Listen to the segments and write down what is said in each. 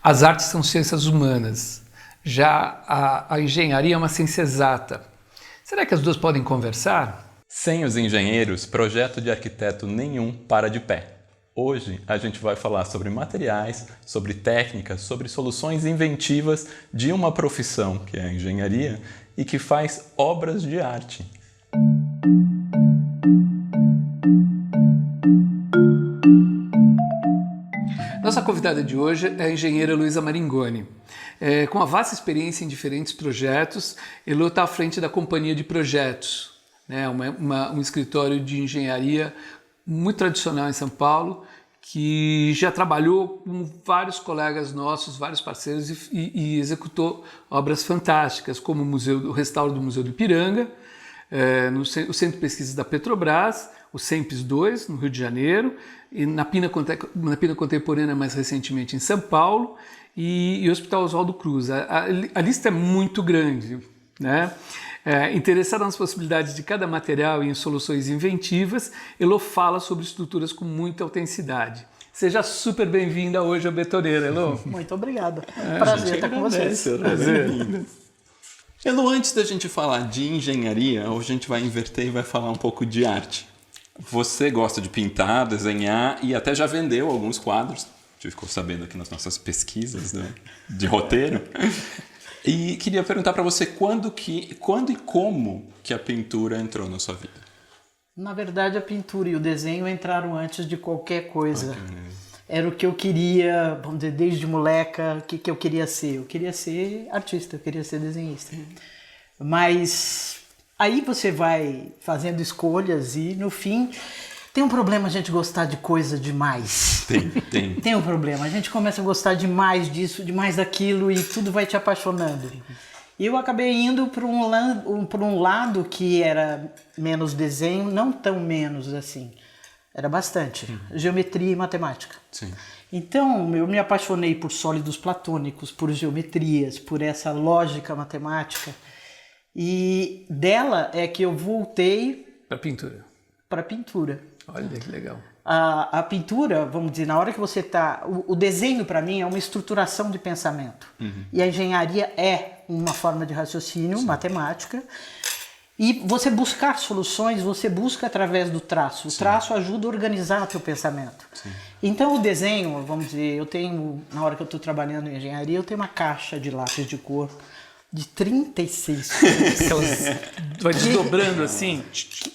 As artes são ciências humanas, já a engenharia é uma ciência exata. Será que as duas podem conversar? Sem os engenheiros, projeto de arquiteto nenhum para de pé. Hoje a gente vai falar sobre materiais, sobre técnicas, sobre soluções inventivas de uma profissão, que é a engenharia, e que faz obras de arte. Nossa convidada de hoje é a engenheira Luísa Maringoni. Com uma vasta experiência em diferentes projetos, Elo está à frente da companhia de projetos, né? Um escritório de engenharia muito tradicional em São Paulo, que já trabalhou com vários colegas nossos, vários parceiros, e executou obras fantásticas, como o restauro do Museu do Ipiranga, o Centro de Pesquisas da Petrobras, o CEMPES 2, no Rio de Janeiro, e na Pina Contemporânea, mais recentemente, em São Paulo, e o Hospital Oswaldo Cruz. A lista é muito grande, né? Interessada nas possibilidades de cada material e em soluções inventivas, Elo fala sobre estruturas com muita autenticidade. Seja super bem-vinda hoje ao Betoneira, Elo. Muito obrigado. Prazer estar com vocês. Prazer. Elo, antes da gente falar de engenharia, hoje a gente vai inverter e vai falar um pouco de arte. Você gosta de pintar, desenhar e até já vendeu alguns quadros. A gente ficou sabendo aqui nas nossas pesquisas, né, de roteiro. E queria perguntar para você quando e como que a pintura entrou na sua vida? Na verdade, a pintura e o desenho entraram antes de qualquer coisa. Era o que eu queria, vamos dizer, desde moleca, o que eu queria ser? Eu queria ser artista, eu queria ser desenhista. Mas aí você vai fazendo escolhas e, no fim, tem um problema a gente gostar de coisa demais. Tem. Tem um problema. A gente começa a gostar demais disso, demais daquilo e tudo vai te apaixonando. E eu acabei indo para um lado que era menos desenho, não tão menos assim. Era bastante. Geometria e matemática. Sim. Então, eu me apaixonei por sólidos platônicos, por geometrias, por essa lógica matemática. E dela é que eu voltei Para pintura. para a pintura. Olha que legal. A pintura, vamos dizer, na hora que você está... O desenho, para mim, é uma estruturação de pensamento. E a engenharia é uma forma de raciocínio, matemática. E você buscar soluções, você busca através do traço. O traço ajuda a organizar o teu pensamento. Então, o desenho, vamos dizer, eu tenho, na hora que eu estou trabalhando em engenharia, eu tenho uma caixa de lápis de cor de 36 cores. Vai desdobrando assim.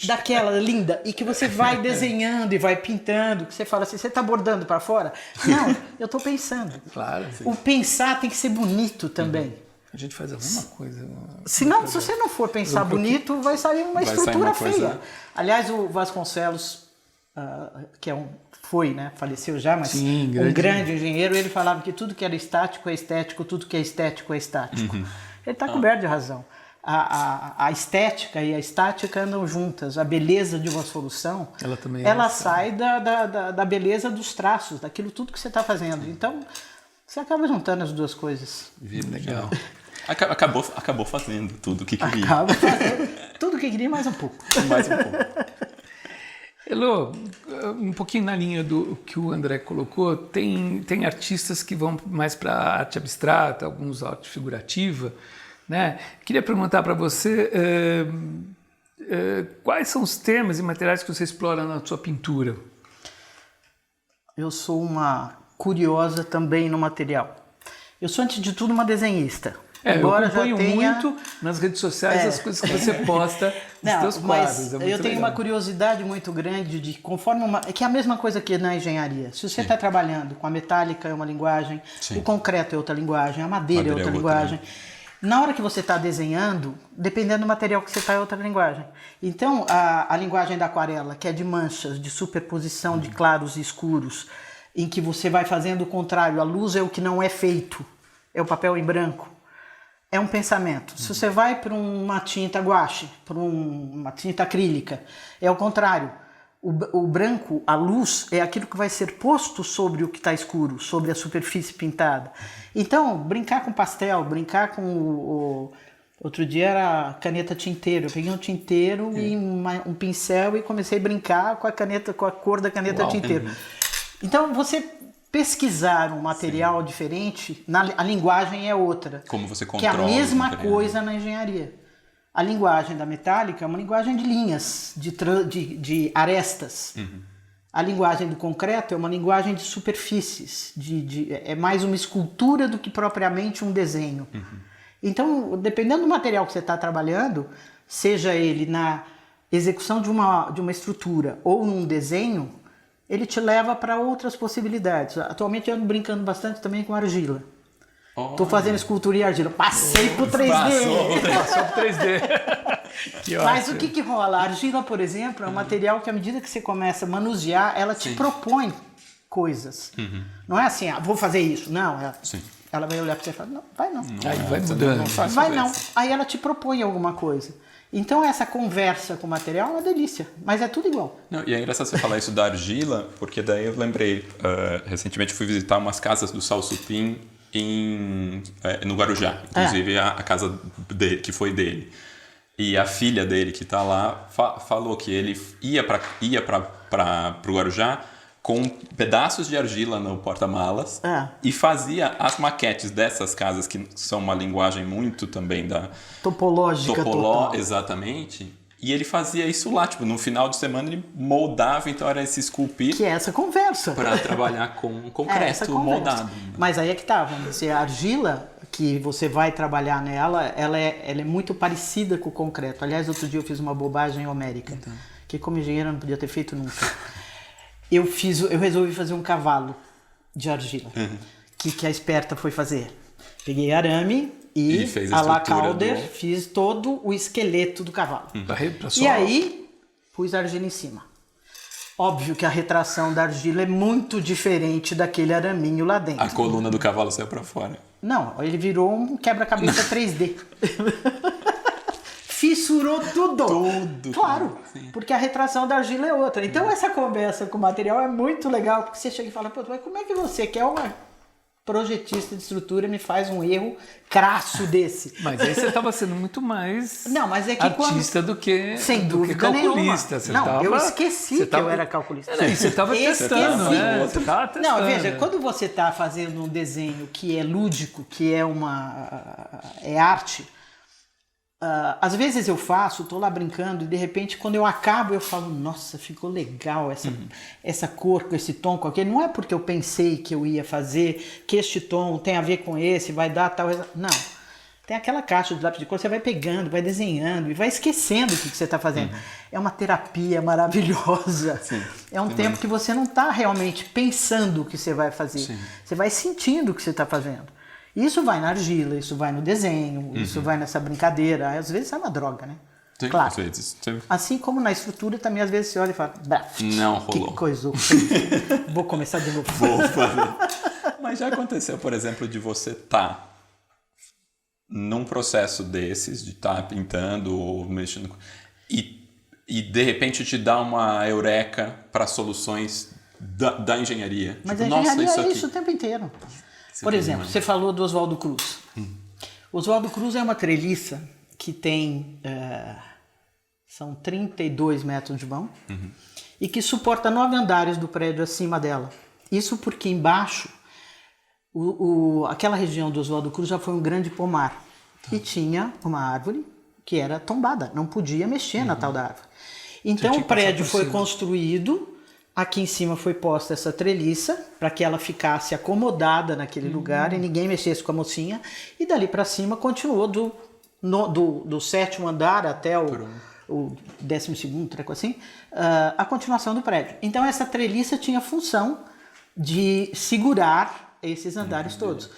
Daquela linda, e que você vai desenhando e vai pintando, que você fala assim, você está bordando para fora? Não, eu estou pensando. Claro. O pensar tem que ser bonito também. A gente faz a mesma coisa. Se você não for pensar bonito, vai sair uma estrutura feia. Aliás, o Vasconcelos, que foi, né, faleceu já, mas um grande engenheiro, ele falava que tudo que era estático é estético, tudo que é estético é estático. Ele está coberto de razão. A estética e a estática andam juntas. A beleza de uma solução, ela sai da beleza dos traços, daquilo tudo que você está fazendo. Então, você acaba juntando as duas coisas. Legal. Acabou fazendo tudo o que queria. Acaba fazendo tudo o que queria, mais um pouco. Mais um pouco. Elo, um pouquinho na linha do que o André colocou, tem artistas que vão mais para a arte abstrata, alguns arte figurativa, né? Queria perguntar para você quais são os temas e materiais que você explora na sua pintura? Eu sou uma curiosa também no material. Eu sou, antes de tudo, uma desenhista. Eu acompanho muito nas redes sociais as coisas que você posta nos seus quadros. Mas eu tenho uma curiosidade muito grande de que é a mesma coisa que na engenharia. Se você está trabalhando com a metálica é uma linguagem, o concreto é outra linguagem, a madeira é outra linguagem. Na hora que você está desenhando, dependendo do material que você está, é outra linguagem. Então, a linguagem da aquarela, que é de manchas, de superposição de claros e escuros, em que você vai fazendo o contrário, a luz é o que não é feito, é o papel em branco. É um pensamento. Se você vai para uma tinta guache, para uma tinta acrílica, é o contrário. O branco, a luz, é aquilo que vai ser posto sobre o que está escuro, sobre a superfície pintada. Então, brincar com pastel, brincar com outro dia era caneta tinteiro. Eu peguei um tinteiro e um pincel e comecei a brincar com a cor da caneta tinteiro. Então, você pesquisar um material diferente, a linguagem é outra. Como você que é a controla mesma coisa na engenharia. A linguagem da metálica é uma linguagem de linhas, de arestas. A linguagem do concreto é uma linguagem de superfícies, é mais uma escultura do que propriamente um desenho. Então, dependendo do material que você está trabalhando, seja ele na execução de uma estrutura ou num desenho, ele te leva para outras possibilidades. Atualmente eu ando brincando bastante também com argila. Estou fazendo escultura em argila. Passei pro 3D. Passou pro 3D. Mas o que rola? A argila, por exemplo, é um material que à medida que você começa a manusear, ela te propõe coisas. Não é assim, vou fazer isso. Não, ela vai olhar para você e falar, não, vai não. Aí vai mudando. Vai não. Aí ela te propõe alguma coisa. Então essa conversa com o material é uma delícia, mas é tudo igual. Não, e é engraçado você falar isso da argila, porque daí eu lembrei, recentemente fui visitar umas casas do Salsupim no Guarujá, inclusive a casa dele, que foi dele. E a filha dele que está lá falou que ele ia para o Guarujá com pedaços de argila no porta-malas e fazia as maquetes dessas casas, que são uma linguagem muito também da... Topológica total. Exatamente. E ele fazia isso lá, tipo, no final de semana ele moldava, então era esse esculpir... Que é essa conversa. Para trabalhar com concreto moldado. Mas aí é que tá, vamos dizer, a argila, que você vai trabalhar nela, ela é muito parecida com o concreto. Aliás, outro dia eu fiz uma bobagem homérica, que como engenheiro eu não podia ter feito nunca. Eu resolvi fazer um cavalo de argila. Que a esperta foi fazer? Peguei arame e a la Calder fiz todo o esqueleto do cavalo. E aí pus argila em cima. Óbvio que a retração da argila é muito diferente daquele araminho lá dentro. A coluna do cavalo saiu para fora. Não, ele virou um quebra-cabeça 3D. Fissurou tudo. Claro, porque a retração da argila é outra. Então essa conversa com o material é muito legal, porque você chega e fala, pô, mas como é que você, que é uma projetista de estrutura, me faz um erro crasso desse? Mas aí você estava sendo muito mais artista do que, sem dúvida calculista. Eu esqueci que eu era calculista. E você estava testando, né? Você estava testando. Não, veja, quando você está fazendo um desenho que é lúdico, que é arte... às vezes eu faço, estou lá brincando e de repente quando eu acabo eu falo, nossa, ficou legal essa cor com esse tom, com aquele. Não é porque eu pensei que eu ia fazer, que este tom tem a ver com esse, vai dar tal... Não, tem aquela caixa de lápis de cor, você vai pegando, vai desenhando e vai esquecendo o que você está fazendo. É uma terapia maravilhosa. É um tempo que você não está realmente pensando o que você vai fazer. Você vai sentindo o que você está fazendo. Isso vai na argila, isso vai no desenho, isso vai nessa brincadeira. Às vezes é uma droga, né? Sim, claro. Às vezes. Sim. Assim como na estrutura também, às vezes você olha e fala, não rolou. Que coisa. Vou começar de novo. Vou fazer. Mas já aconteceu, por exemplo, de você estar num processo desses, de estar pintando ou mexendo, e de repente te dá uma eureka para soluções da engenharia. Mas tipo, a engenharia nossa, é isso o tempo inteiro. Por exemplo, você falou do Oswaldo Cruz. Oswaldo Cruz é uma treliça que tem, são 32 metros de vão e que suporta 9 andares do prédio acima dela. Isso porque embaixo, aquela região do Oswaldo Cruz já foi um grande pomar e tinha uma árvore que era tombada, não podia mexer na tal da árvore. Então o prédio foi construído. Aqui em cima foi posta essa treliça para que ela ficasse acomodada naquele lugar e ninguém mexesse com a mocinha. E dali para cima continuou do 7º andar até o 12º, treco assim, a continuação do prédio. Então essa treliça tinha a função de segurar esses andares todos.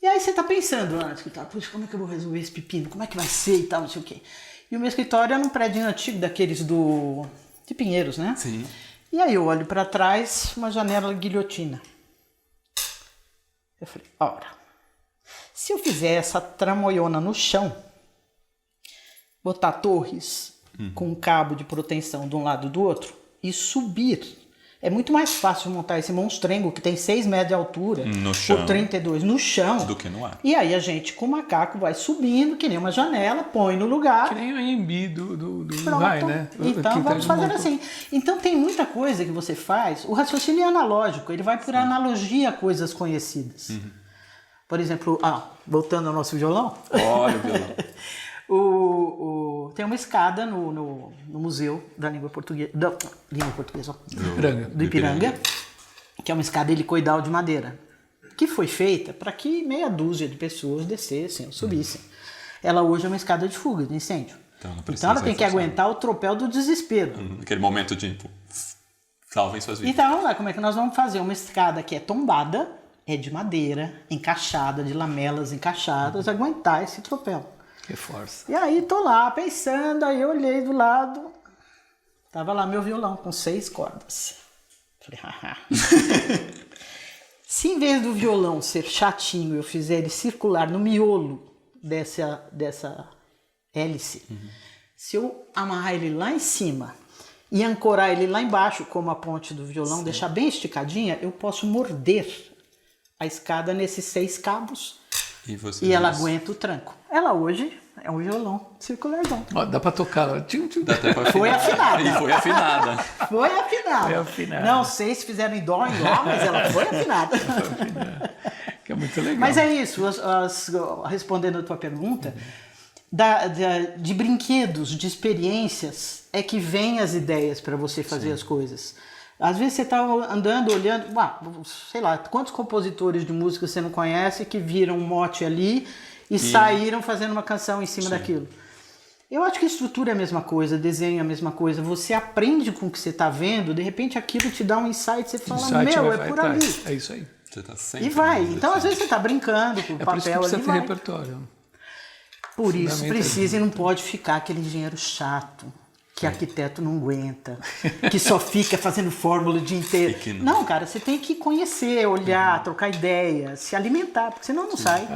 E aí você está pensando antes, puxa, como é que eu vou resolver esse pepino? Como é que vai ser e tal, não sei o quê. E o meu escritório era num prédio antigo daqueles de Pinheiros, né? Sim. E aí eu olho para trás, uma janela guilhotina. Eu falei, ora, se eu fizer essa tramoiona no chão, botar torres com um cabo de proteção de um lado e do outro e subir É muito mais fácil montar esse monstrengo que tem 6 metros de altura No chão. por 32 no chão Do que no ar. E aí a gente com o macaco vai subindo, que nem uma janela, põe no lugar. Que nem o Anhembi do Pronto. Rai, né? Então vamos fazer assim. Então tem muita coisa que você faz, o raciocínio é analógico, ele vai por analogia a coisas conhecidas. Por exemplo, voltando ao nosso violão. Olha o violão. Tem uma escada no Museu da Língua Portuguesa, do Ipiranga, que é uma escada helicoidal de madeira, que foi feita para que meia dúzia de pessoas descessem ou subissem. Ela hoje é uma escada de fuga, de incêndio. Então ela tem que aguentar o tropel do desespero. Aquele momento de salvem suas vidas. Então vamos lá, como é que nós vamos fazer? Uma escada que é tombada, é de madeira, encaixada, de lamelas encaixadas, aguentar esse tropel. Que força. E aí tô lá pensando, aí eu olhei do lado, tava lá meu violão com 6 cordas. Falei, haha. Se em vez do violão ser chatinho, eu fizer ele circular no miolo dessa hélice, se eu amarrar ele lá em cima e ancorar ele lá embaixo, como a ponte do violão, deixar bem esticadinha, eu posso morder a escada nesses 6 cabos. E ela aguenta o tranco. Ela hoje é um violão circularzão. Dá pra tocar. Dá até pra Foi afinada. E foi afinada. Foi afinada. Foi afinada. Não sei se fizeram em dó, em lá, mas ela foi afinada. Que é muito legal. Mas é isso, respondendo a tua pergunta, de brinquedos, de experiências, é que vêm as ideias para você fazer as coisas. Às vezes você está andando, olhando, sei lá, quantos compositores de música você não conhece que viram um mote ali e saíram fazendo uma canção em cima daquilo. Eu acho que estrutura é a mesma coisa, desenho é a mesma coisa. Você aprende com o que você está vendo, de repente aquilo te dá um insight, você fala, é por ali. É isso aí. Você tá sempre E vai. Então, às vezes você está brincando com o papel por isso que precisa ali, ter vai. repertório. Por isso precisa e não pode ficar aquele engenheiro chato, que arquiteto não aguenta, que só fica fazendo fórmula o dia inteiro. Não, cara, você tem que conhecer, olhar, trocar ideia, se alimentar, porque senão não sai.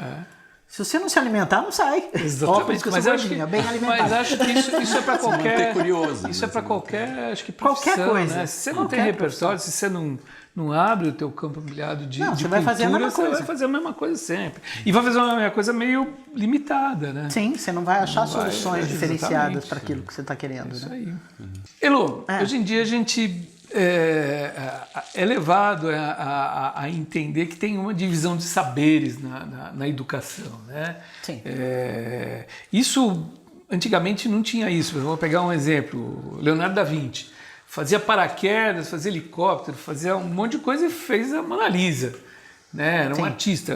Se você não se alimentar, não sai. Exatamente. Que mas acho que, bem alimentado. Mas acho que isso é para qualquer... curioso. Isso é para qualquer, acho que profissão, qualquer coisa. Né? Se você não tem repertório, se você não abre o teu campo ampliado de você cultura, vai fazer a mesma coisa. Você vai fazer a mesma coisa sempre. E vai fazer uma coisa meio limitada, né? Sim, você não vai achar soluções diferenciadas para aquilo que você está querendo. Isso né? aí. Elô, hoje em dia a gente é levado a entender que tem uma divisão de saberes na educação, né? Sim. Isso, antigamente não tinha isso. Vou pegar um exemplo, Leonardo da Vinci. Fazia paraquedas, fazia helicóptero, fazia um monte de coisa e fez a Mona Lisa. Né? Era um artista.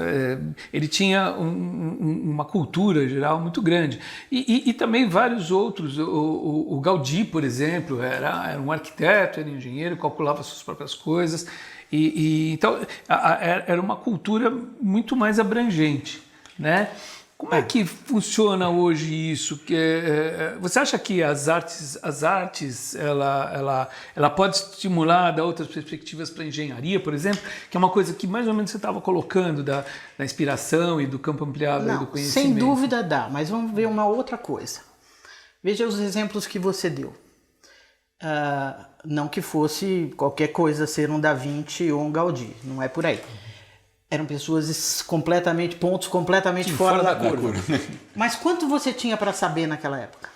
Ele tinha uma cultura geral muito grande. E também vários outros. O Gaudí, por exemplo, era um arquiteto, era engenheiro, calculava suas próprias coisas. Então, era uma cultura muito mais abrangente. Né? Como é que funciona hoje isso? Você acha que as artes ela pode estimular, dar outras perspectivas para a engenharia, por exemplo, que é uma coisa que mais ou menos você estava colocando da inspiração e do campo ampliado do conhecimento? Sem dúvida dá, mas vamos ver uma outra coisa. Veja os exemplos que você deu. Não que fosse qualquer coisa ser um Da Vinci ou um Gaudí, não é por aí. Eram pessoas pontos completamente fora da curva. Mas quanto você tinha para saber naquela época?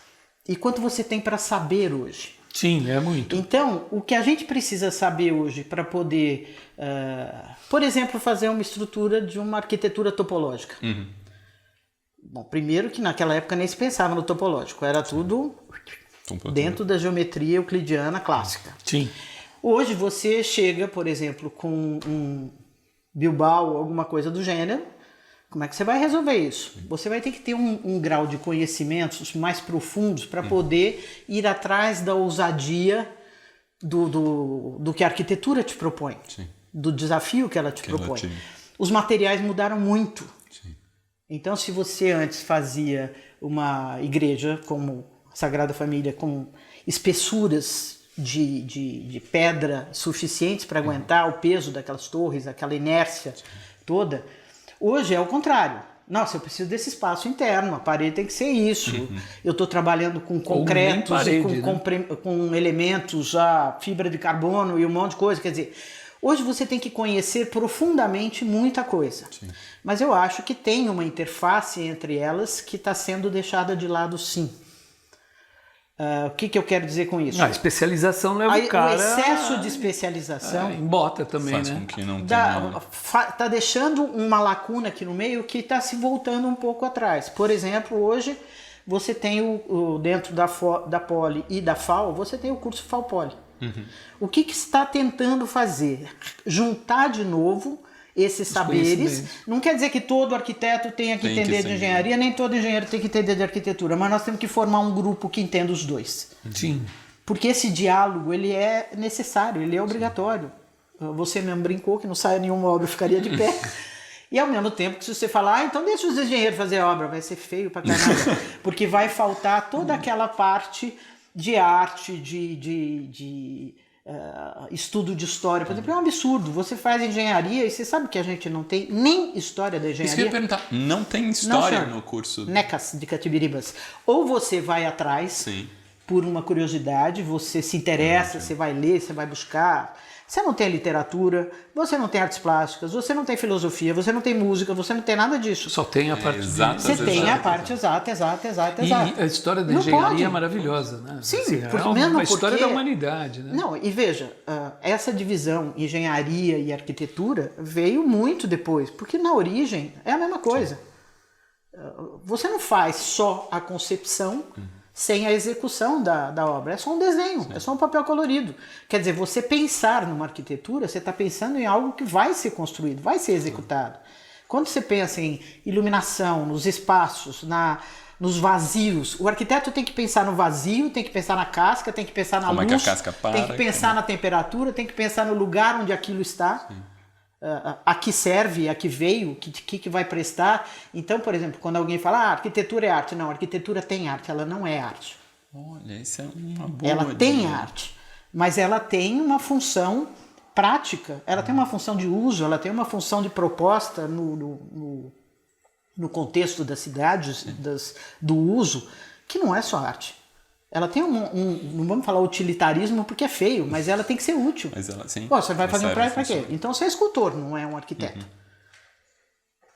E quanto você tem para saber hoje? Sim, é muito. Então, o que a gente precisa saber hoje para poder, por exemplo, fazer uma estrutura de uma arquitetura topológica. Bom, primeiro que naquela época nem se pensava no topológico, era tudo dentro da geometria euclidiana clássica. Sim. Hoje você chega, por exemplo, com um Bilbao, alguma coisa do gênero, como é que você vai resolver isso? Você vai ter que ter um grau de conhecimentos mais profundos para poder ir atrás da ousadia do que a arquitetura te propõe, do desafio que ela te propõe. Os materiais mudaram muito. Então, se você antes fazia uma igreja como a Sagrada Família com espessuras de pedra suficientes para aguentar o peso daquelas torres, aquela inércia toda. Hoje é o contrário. Nossa, eu preciso desse espaço interno, a parede tem que ser isso. Eu estou trabalhando com concretos parede, com elementos, já fibra de carbono e um monte de coisa. Quer dizer, hoje você tem que conhecer profundamente muita coisa. Sim. Mas eu acho que tem uma interface entre elas que está sendo deixada de lado, sim. O que eu quero dizer com isso? A especialização leva o cara... O excesso de especialização... embota também, faz né? com que não tenha... Tá deixando uma lacuna aqui no meio que está se voltando um pouco atrás. Por exemplo, hoje você tem dentro da Poli e da FAO, você tem o curso FAO-Poli. O que está tentando fazer? Juntar de novo esses saberes. Não quer dizer que todo arquiteto tenha que entender de engenharia, nem todo engenheiro tem que entender de arquitetura, mas nós temos que formar um grupo que entenda os dois. Sim. Porque esse diálogo, ele é necessário, ele é obrigatório. Você mesmo brincou que não saia nenhuma obra, ficaria de pé. E ao mesmo tempo que se você falar, então deixa os engenheiros fazer a obra, vai ser feio pra caramba. Porque vai faltar toda aquela parte de arte, estudo de história. Por exemplo, é um absurdo. Você faz engenharia e você sabe que a gente não tem nem história da engenharia. Isso que eu ia perguntar. Não tem história no curso? Necas de Catibiribas. Ou você vai atrás por uma curiosidade, você se interessa, você vai ler, você vai buscar. Você não tem literatura, você não tem artes plásticas, você não tem filosofia, você não tem música, você não tem nada disso. Só tem a parte Você tem a parte exata. E a história da engenharia é maravilhosa, né? Sim, assim, porque é mesmo uma história da humanidade, né? Não, e veja, essa divisão engenharia e arquitetura veio muito depois, porque na origem é a mesma coisa. Você não faz só a concepção sem a execução da obra. É só um desenho, é só um papel colorido. Quer dizer, você pensar numa arquitetura, você está pensando em algo que vai ser construído, vai ser executado. Quando você pensa em iluminação, nos espaços, nos vazios, o arquiteto tem que pensar no vazio, tem que pensar na casca, tem que pensar na luz, que a casca para, tem que pensar na temperatura, tem que pensar no lugar onde aquilo está. A que serve, a que veio, o que vai prestar. Então, por exemplo, quando alguém fala arquitetura é arte, não, arquitetura tem arte, ela não é arte. Olha, isso é uma boa Ela tem arte, mas ela tem uma função prática, ela tem uma função de uso, ela tem uma função de proposta no contexto das cidades, do uso, que não é só arte. Ela tem não vamos falar utilitarismo porque é feio, mas ela tem que ser útil. Mas ela, sim, pô, você vai fazer um prédio para quê? Então você é escultor, não é um arquiteto.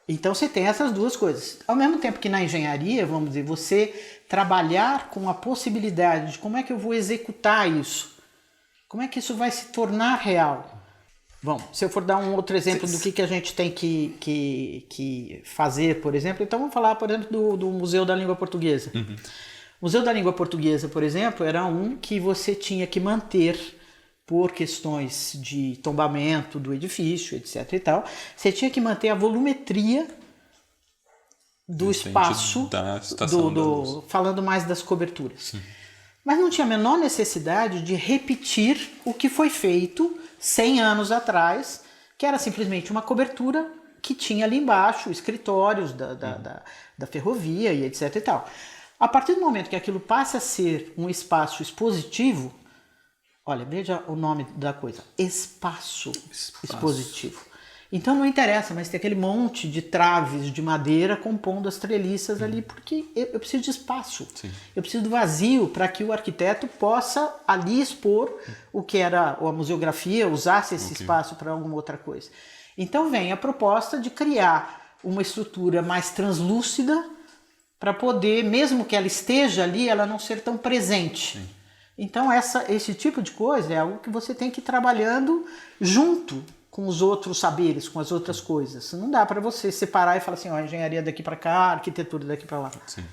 Então você tem essas duas coisas. Ao mesmo tempo que na engenharia, vamos dizer, você trabalhar com a possibilidade de como é que eu vou executar isso. Como é que isso vai se tornar real? Bom, se eu for dar um outro exemplo do que a gente tem que fazer, por exemplo, então vamos falar, por exemplo, do Museu da Língua Portuguesa. O Museu da Língua Portuguesa, por exemplo, era um que você tinha que manter por questões de tombamento do edifício, etc. e tal. Você tinha que manter a volumetria do espaço, falando mais das coberturas. Mas não tinha a menor necessidade de repetir o que foi feito 100 anos atrás, que era simplesmente uma cobertura que tinha ali embaixo escritórios da ferrovia e etc. e tal. A partir do momento que aquilo passa a ser um espaço expositivo, olha, veja o nome da coisa, espaço expositivo. Então não interessa, mas tem aquele monte de traves de madeira compondo as treliças ali, porque eu preciso de espaço. Sim. Eu preciso do vazio para que o arquiteto possa ali expor o que era a museografia, usasse esse espaço para alguma outra coisa. Então vem a proposta de criar uma estrutura mais translúcida para poder, mesmo que ela esteja ali, ela não ser tão presente. Sim. Então esse tipo de coisa é algo que você tem que ir trabalhando junto com os outros saberes, com as outras coisas. Não dá para você separar e falar assim, ó, engenharia daqui para cá, arquitetura daqui para lá. Sim.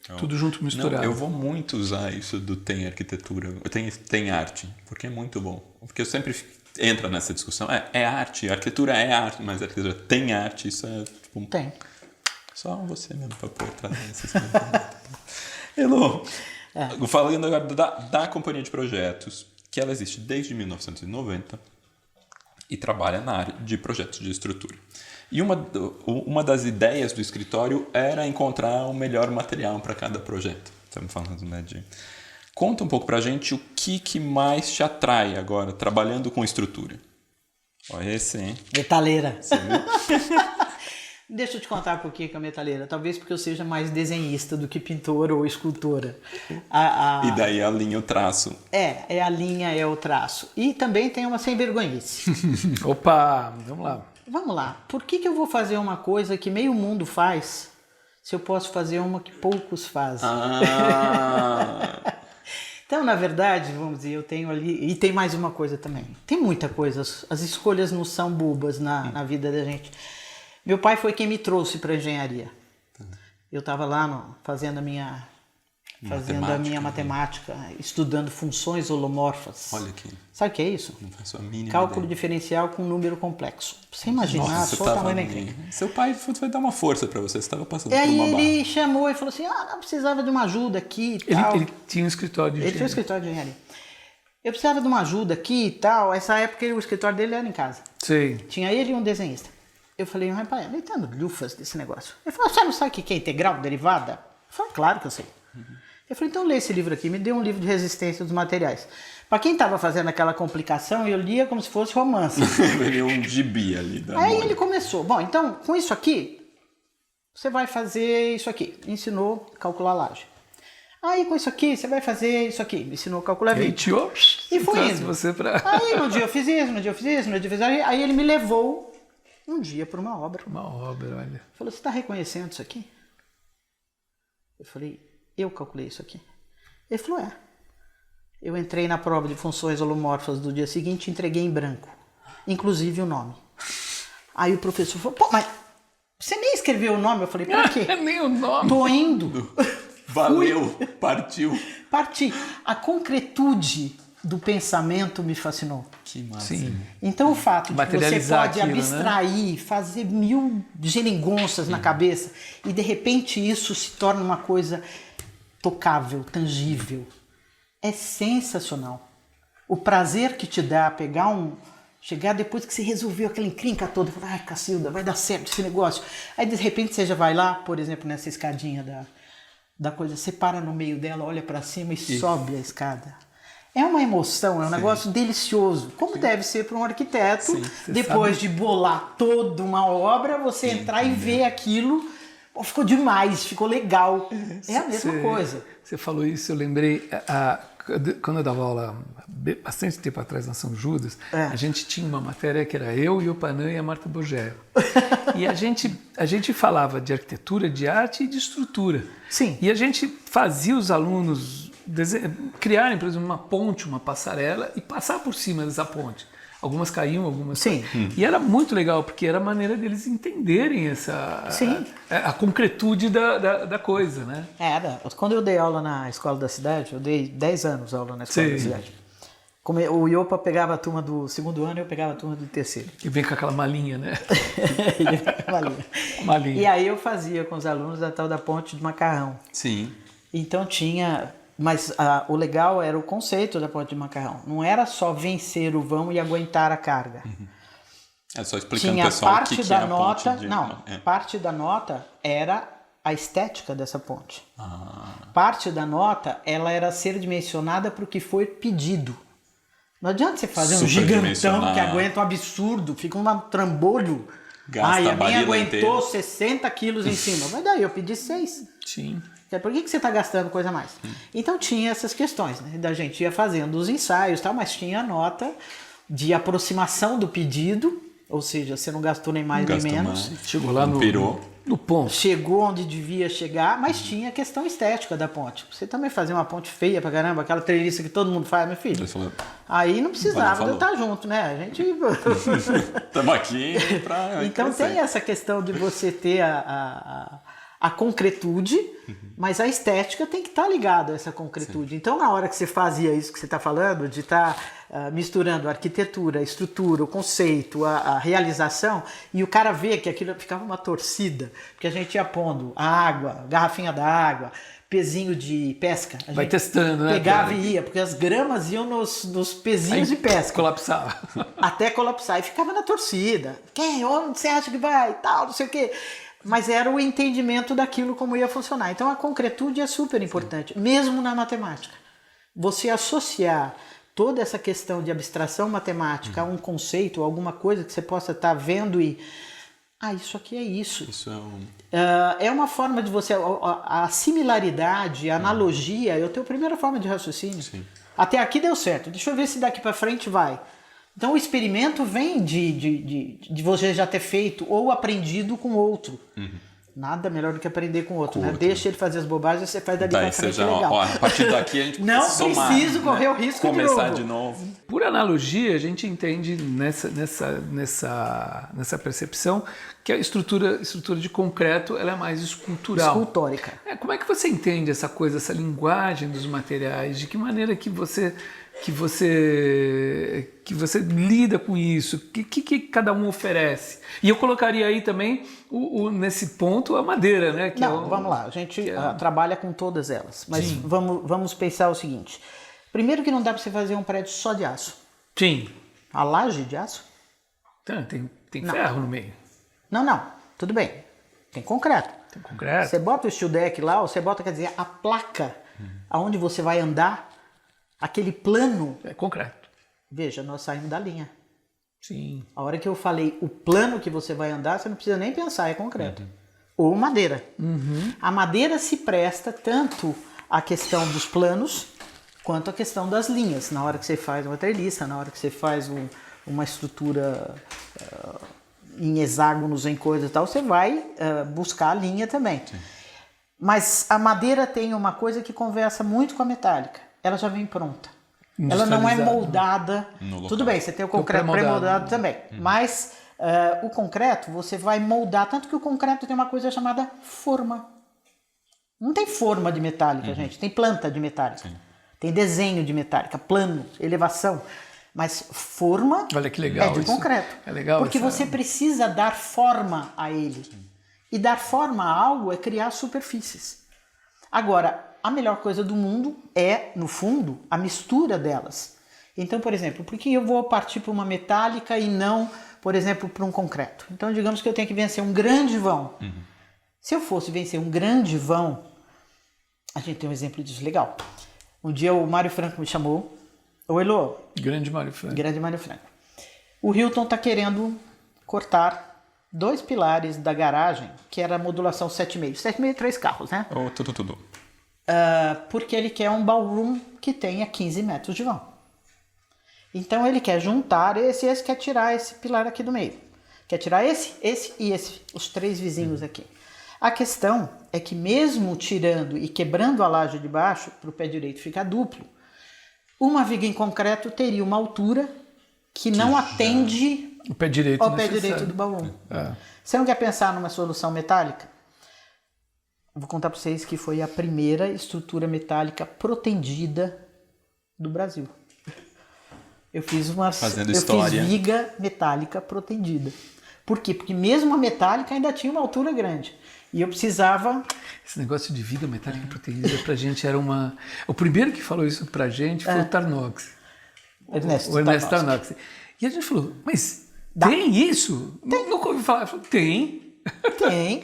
Então, tudo junto, misturado. Não, eu vou muito usar isso do tem arquitetura, tem arte, porque é muito bom. Porque eu sempre entro nessa discussão, é arte, arquitetura é arte, mas a arquitetura tem arte, isso é tipo... Tem. Só você mesmo para pôr para esses Elô, falando agora da companhia de projetos, que ela existe desde 1990 e trabalha na área de projetos de estrutura. E uma das ideias do escritório era encontrar o melhor material para cada projeto. Estamos falando, né, de... Conta um pouco para a gente o que mais te atrai agora, trabalhando com estrutura. Olha esse, hein? Metaleira. Deixa eu te contar por que a metaleira. Talvez porque eu seja mais desenhista do que pintora ou escultora. E daí a linha, o traço. É a linha, é o traço. E também tem uma sem vergonhice. Opa, vamos lá. Vamos lá. Por que eu vou fazer uma coisa que meio mundo faz, se eu posso fazer uma que poucos fazem? Então, na verdade, vamos dizer, eu tenho ali... E tem mais uma coisa também. Tem muita coisa. As escolhas não são bobas na vida da gente. Meu pai foi quem me trouxe para engenharia. Eu estava lá fazendo a minha matemática, estudando funções holomorfas. Olha aqui. Sabe o que é isso? Não faço a mínima Cálculo ideia. diferencial com número complexo. Pra você imaginar só o tamanho da encrenca. Seu pai foi dar uma força para você estava passando E por aí uma barra. ele chamou e falou assim, eu precisava de uma ajuda aqui e tal. Ele tinha um escritório de Ele tinha um escritório de engenharia. Eu precisava de uma ajuda aqui e tal. Essa época o escritório dele era em casa. Sei. Tinha ele e um desenhista. Eu falei, rapaz, eu não entendo lufas desse negócio. Ele falou, você não sabe o que é integral derivada? Eu falei, claro que eu sei. Eu falei, então lê esse livro aqui, me deu um livro de resistência dos materiais. Para quem estava fazendo aquela complicação, eu lia como se fosse romance. Ele um gibi ali. Aí ele começou, bom, então com isso aqui, você vai fazer isso aqui. Me ensinou a calcular laje. Aí com isso aqui, você vai fazer isso aqui. Me ensinou a calcular vídeo. E foi indo. Você pra... Aí no dia eu fiz isso, no dia eu fiz isso, no dia eu fiz isso. Aí ele me levou um dia para uma obra. Uma obra, olha. Falou, você está reconhecendo isso aqui? Eu falei, eu calculei isso aqui. Ele falou, é. Eu entrei na prova de funções holomorfas do dia seguinte e entreguei em branco. Inclusive o nome. Aí o professor falou, pô, mas você nem escreveu o nome? Eu falei, pra quê? Nem o nome. Tô indo. Valeu, partiu. Parti. A concretude do pensamento me fascinou. Que massa. Sim. Então o fato de que você Materializar pode aquilo, abstrair, fazer mil geringonças na cabeça e de repente isso se torna uma coisa tocável, tangível. É sensacional. O prazer que te dá chegar depois que você resolveu aquela encrenca toda, falar, ai, Cacilda, vai dar certo esse negócio. Aí de repente você já vai lá, por exemplo, nessa escadinha da coisa, você para no meio dela, olha para cima e sobe a escada. É uma emoção, é um negócio delicioso, como deve ser para um arquiteto, depois de bolar toda uma obra, você entrar e ver aquilo, ficou demais, ficou legal. É a mesma coisa. Você falou isso, eu lembrei, quando eu dava aula bastante tempo atrás na São Judas, a gente tinha uma matéria que era eu e o Panã e a Marta Bogero. E a gente falava de arquitetura, de arte e de estrutura. Sim. E a gente fazia os alunos criarem, por exemplo, uma ponte, uma passarela e passar por cima dessa ponte. Algumas caíam, algumas... Sim. E era muito legal, porque era a maneira deles entenderem a concretude da coisa, né? Era. Quando eu dei aula na Escola da Cidade, eu dei 10 anos aula na Escola da Cidade. O Iopa pegava a turma do segundo ano e eu pegava a turma do terceiro. E vem com aquela malinha, né? Ele vem com a malinha. Malinha. E aí eu fazia com os alunos a tal da ponte de macarrão. Sim. Então tinha... Mas o legal era o conceito da ponte de macarrão. Não era só vencer o vão e aguentar a carga. É só explicando Tinha pessoal parte o que da é a nota. ponte de... Não, parte da nota era a estética dessa ponte. Parte da nota ela era ser dimensionada para o que foi pedido. Não adianta você fazer um gigantão que aguenta um absurdo, fica um trambolho. Gasta a minha aguentou 60 quilos em cima. Mas daí eu pedi 6. Sim. Por que você está gastando coisa a mais? Então tinha essas questões, né? Da gente ia fazendo os ensaios, tal, mas tinha a nota de aproximação do pedido, ou seja, você não gastou nem mais nem menos. Chegou lá no ponto. Chegou onde devia chegar, mas tinha a questão estética da ponte. Você também fazia uma ponte feia pra caramba, aquela treliça que todo mundo faz, meu filho. Aí não precisava de eu estar junto, né? A gente... Estamos aqui pra... Então tem essa questão de você ter a concretude, mas a estética tem que estar ligada a essa concretude. Sim. Então, na hora que você fazia isso que você está falando, de estar misturando a arquitetura, a estrutura, o conceito, a realização, e o cara vê que aquilo ficava uma torcida, porque a gente ia pondo a água, garrafinha d'água, pezinho de pesca. A Vai gente testando, né? Pegava e ia, porque as gramas iam nos pezinhos de pesca. Colapsava. Até colapsar. E ficava na torcida. Onde você acha que vai? Tal, não sei o quê. Mas era o entendimento daquilo como ia funcionar. Então a concretude é super importante, mesmo na matemática. Você associar toda essa questão de abstração matemática a um conceito, alguma coisa que você possa estar vendo e... isso aqui é isso. Isso é um... É uma forma de você... A similaridade, a analogia é a tua primeira forma de raciocínio. Sim. Até aqui deu certo. Deixa eu ver se daqui para frente vai. Então o experimento vem de você já ter feito ou aprendido com outro. Nada melhor do que aprender com outro, né? Deixa ele fazer as bobagens, você faz dali para frente, é legal. Ó, a partir daqui a gente não somar, preciso correr o risco começar de de novo. Por analogia, a gente entende nessa percepção que a estrutura de concreto ela é mais escultural. Escultórica. Como é que você entende essa coisa, essa linguagem dos materiais? De que maneira que você lida com isso? O que cada um oferece? E eu colocaria aí também, nesse ponto, a madeira, né? Vamos lá. A gente trabalha com todas elas. Mas vamos pensar o seguinte. Primeiro que não dá para você fazer um prédio só de aço. Sim. A laje de aço? Tem ferro no meio. Não. Tudo bem. Tem concreto. Tem concreto. Você bota o steel deck lá, ou você bota, quer dizer, a placa aonde você vai andar, aquele plano... É concreto. Veja, nós saímos da linha. Sim. A hora que eu falei o plano que você vai andar, você não precisa nem pensar, é concreto. Ou madeira. A madeira se presta tanto à questão dos planos, quanto à questão das linhas. Na hora que você faz uma treliça, na hora que você faz uma estrutura em hexágonos, em coisas e tal, você vai buscar a linha também. Sim. Mas a madeira tem uma coisa que conversa muito com a metálica. Ela já vem pronta. Ela não é moldada. Tudo bem, você tem o concreto pré-moldado também. Mas o concreto, você vai moldar. Tanto que o concreto tem uma coisa chamada forma. Não tem forma de metálica, gente. Tem planta de metálica. Sim. Tem desenho de metálica, plano, elevação. Mas forma Olha que legal é de isso. concreto. É legal porque você precisa dar forma a ele. Sim. E dar forma a algo é criar superfícies. Agora, a melhor coisa do mundo é, no fundo, a mistura delas. Então, por exemplo, por que eu vou partir para uma metálica e não, por exemplo, para um concreto? Então, digamos que eu tenho que vencer um grande vão. Se eu fosse vencer um grande vão, a gente tem um exemplo disso legal. Um dia o Mário Franco me chamou. Oi, Elô. Grande Mário Franco. O Hilton está querendo cortar 2 pilares da garagem, que era a modulação 7,5. 7,5 3 carros, né? Tudo. Porque ele quer um ballroom que tenha 15 metros de vão. Então ele quer juntar esse quer tirar esse pilar aqui do meio. Quer tirar esse e esse. Os 3 vizinhos aqui. A questão é que mesmo tirando e quebrando a laje de baixo, para o pé direito ficar duplo, uma viga em concreto teria uma altura que não atende o pé direito ao pé direito do ballroom. Você não quer pensar numa solução metálica? Vou contar para vocês que foi a primeira estrutura metálica protendida do Brasil. Eu fiz viga metálica protendida. Por quê? Porque mesmo a metálica ainda tinha uma altura grande. E eu precisava... Esse negócio de viga metálica protendida pra gente era uma... O primeiro que falou isso pra gente foi o Tarnox. Ernesto Tarnox. E a gente falou, mas tem isso? Tem. Nunca ouvi falar. Falei, tem.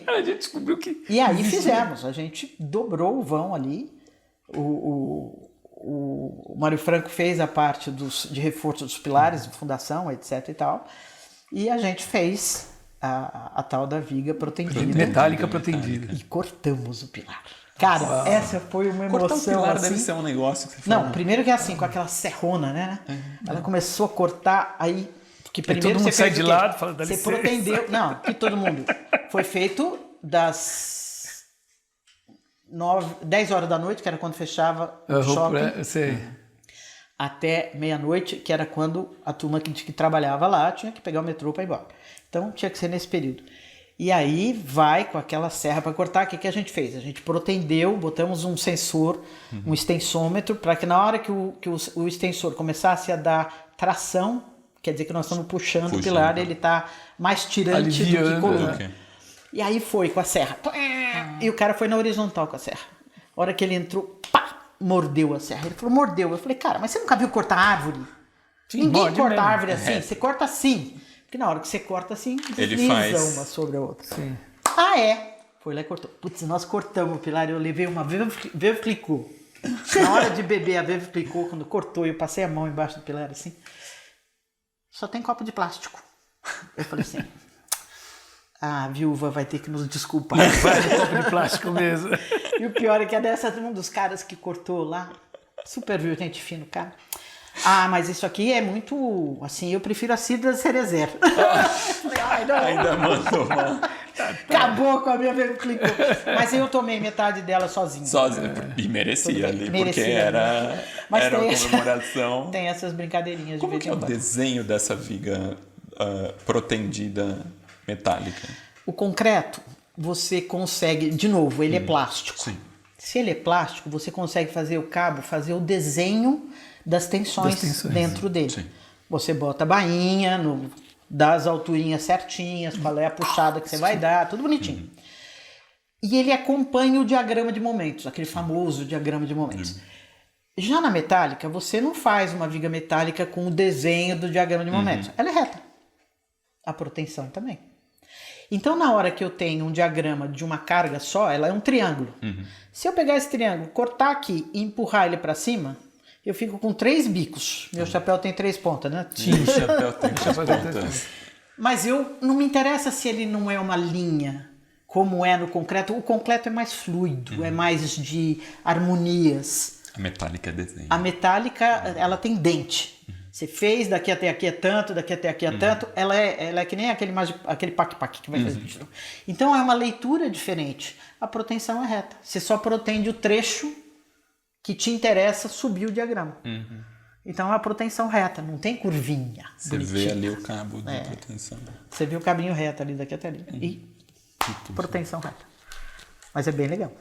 A gente descobriu que... E aí fizemos. A gente dobrou o vão ali. O Mário Franco fez a parte de reforço dos pilares, de fundação, etc e tal. E a gente fez a tal da viga protendida. Metálica protendida. E cortamos o pilar. Cara, essa foi uma emoção. Cortar o pilar assim. deve ser um negócio que você fala. Não, primeiro que é assim, com aquela serrona, né? Ela começou a cortar, aí... Porque primeiro todo mundo você sai de lado, fala, dá você licença. protendeu... Não, que todo mundo... Foi feito das 10 horas da noite, que era quando fechava o shopping, até meia-noite, que era quando a turma que trabalhava lá tinha que pegar o metrô para ir embora. Então tinha que ser nesse período. E aí vai com aquela serra para cortar. O que a gente fez? A gente protendeu, botamos um sensor, um extensômetro, para que na hora que o extensor começasse a dar tração, quer dizer que nós estamos puxando o pilar, ele está mais tirante do que coluna. Okay. E aí foi com a serra. E o cara foi na horizontal com a serra. A hora que ele entrou, pá, mordeu a serra. Ele falou, mordeu. Eu falei, cara, mas você nunca viu cortar árvore? Sim, ninguém corta árvore assim, você corta assim. Porque na hora que você corta assim, desliza uma sobre a outra. Sim. Ah, é? Foi lá e cortou. Putz, nós cortamos o pilar, eu levei uma Veuve Clicquot. Na hora de beber a Veuve Clicquot, quando cortou, eu passei a mão embaixo do pilar assim. Só tem copo de plástico. Eu falei assim, A viúva vai ter que nos desculpar. Vai no copo de plástico mesmo. E o pior é que um dos caras que cortou lá, super viu, gente fino, cara. Ah, mas isso aqui é muito, assim, eu prefiro a Cidra Cerezer. Ai, não. Ainda mandou mal. Acabou com a minha clicou. Mas eu tomei metade dela sozinho. E merecia ali, porque Merecia, era Mas uma tem comemoração. Tem essas brincadeirinhas de Como vez que em é o quando. desenho dessa viga protendida metálica? O concreto, você consegue, de novo, ele é plástico. Sim. Se ele é plástico, você consegue fazer o cabo, fazer o desenho das tensões dentro dele. Sim. Você bota a bainha, dá as alturinhas certinhas, qual é a puxada que você vai dar, tudo bonitinho. E ele acompanha o diagrama de momentos, aquele famoso diagrama de momentos. Já na metálica, você não faz uma viga metálica com o desenho do diagrama de momentos. Ela é reta. A proteção também. Então, na hora que eu tenho um diagrama de uma carga só, ela é um triângulo. Se eu pegar esse triângulo, cortar aqui e empurrar ele para cima, eu fico com 3 bicos. Meu chapéu tem 3 pontas, né? O chapéu tem 3 pontas. Mas não me interessa se ele não é uma linha, como é no concreto. O concreto é mais fluido, é mais de harmonias. A metálica é desenho. A metálica, ela tem dente. Você fez, daqui até aqui é tanto, daqui até aqui é tanto. Ela é que nem aquele pac-pac que vai fazer. Então é uma leitura diferente. A proteção é reta. Você só protende o trecho que te interessa subir o diagrama. Então é uma proteção reta, não tem curvinha. Você vê ali o cabo de proteção. Você vê o cabinho reto ali, daqui até ali. E proteção reta. Mas é bem legal.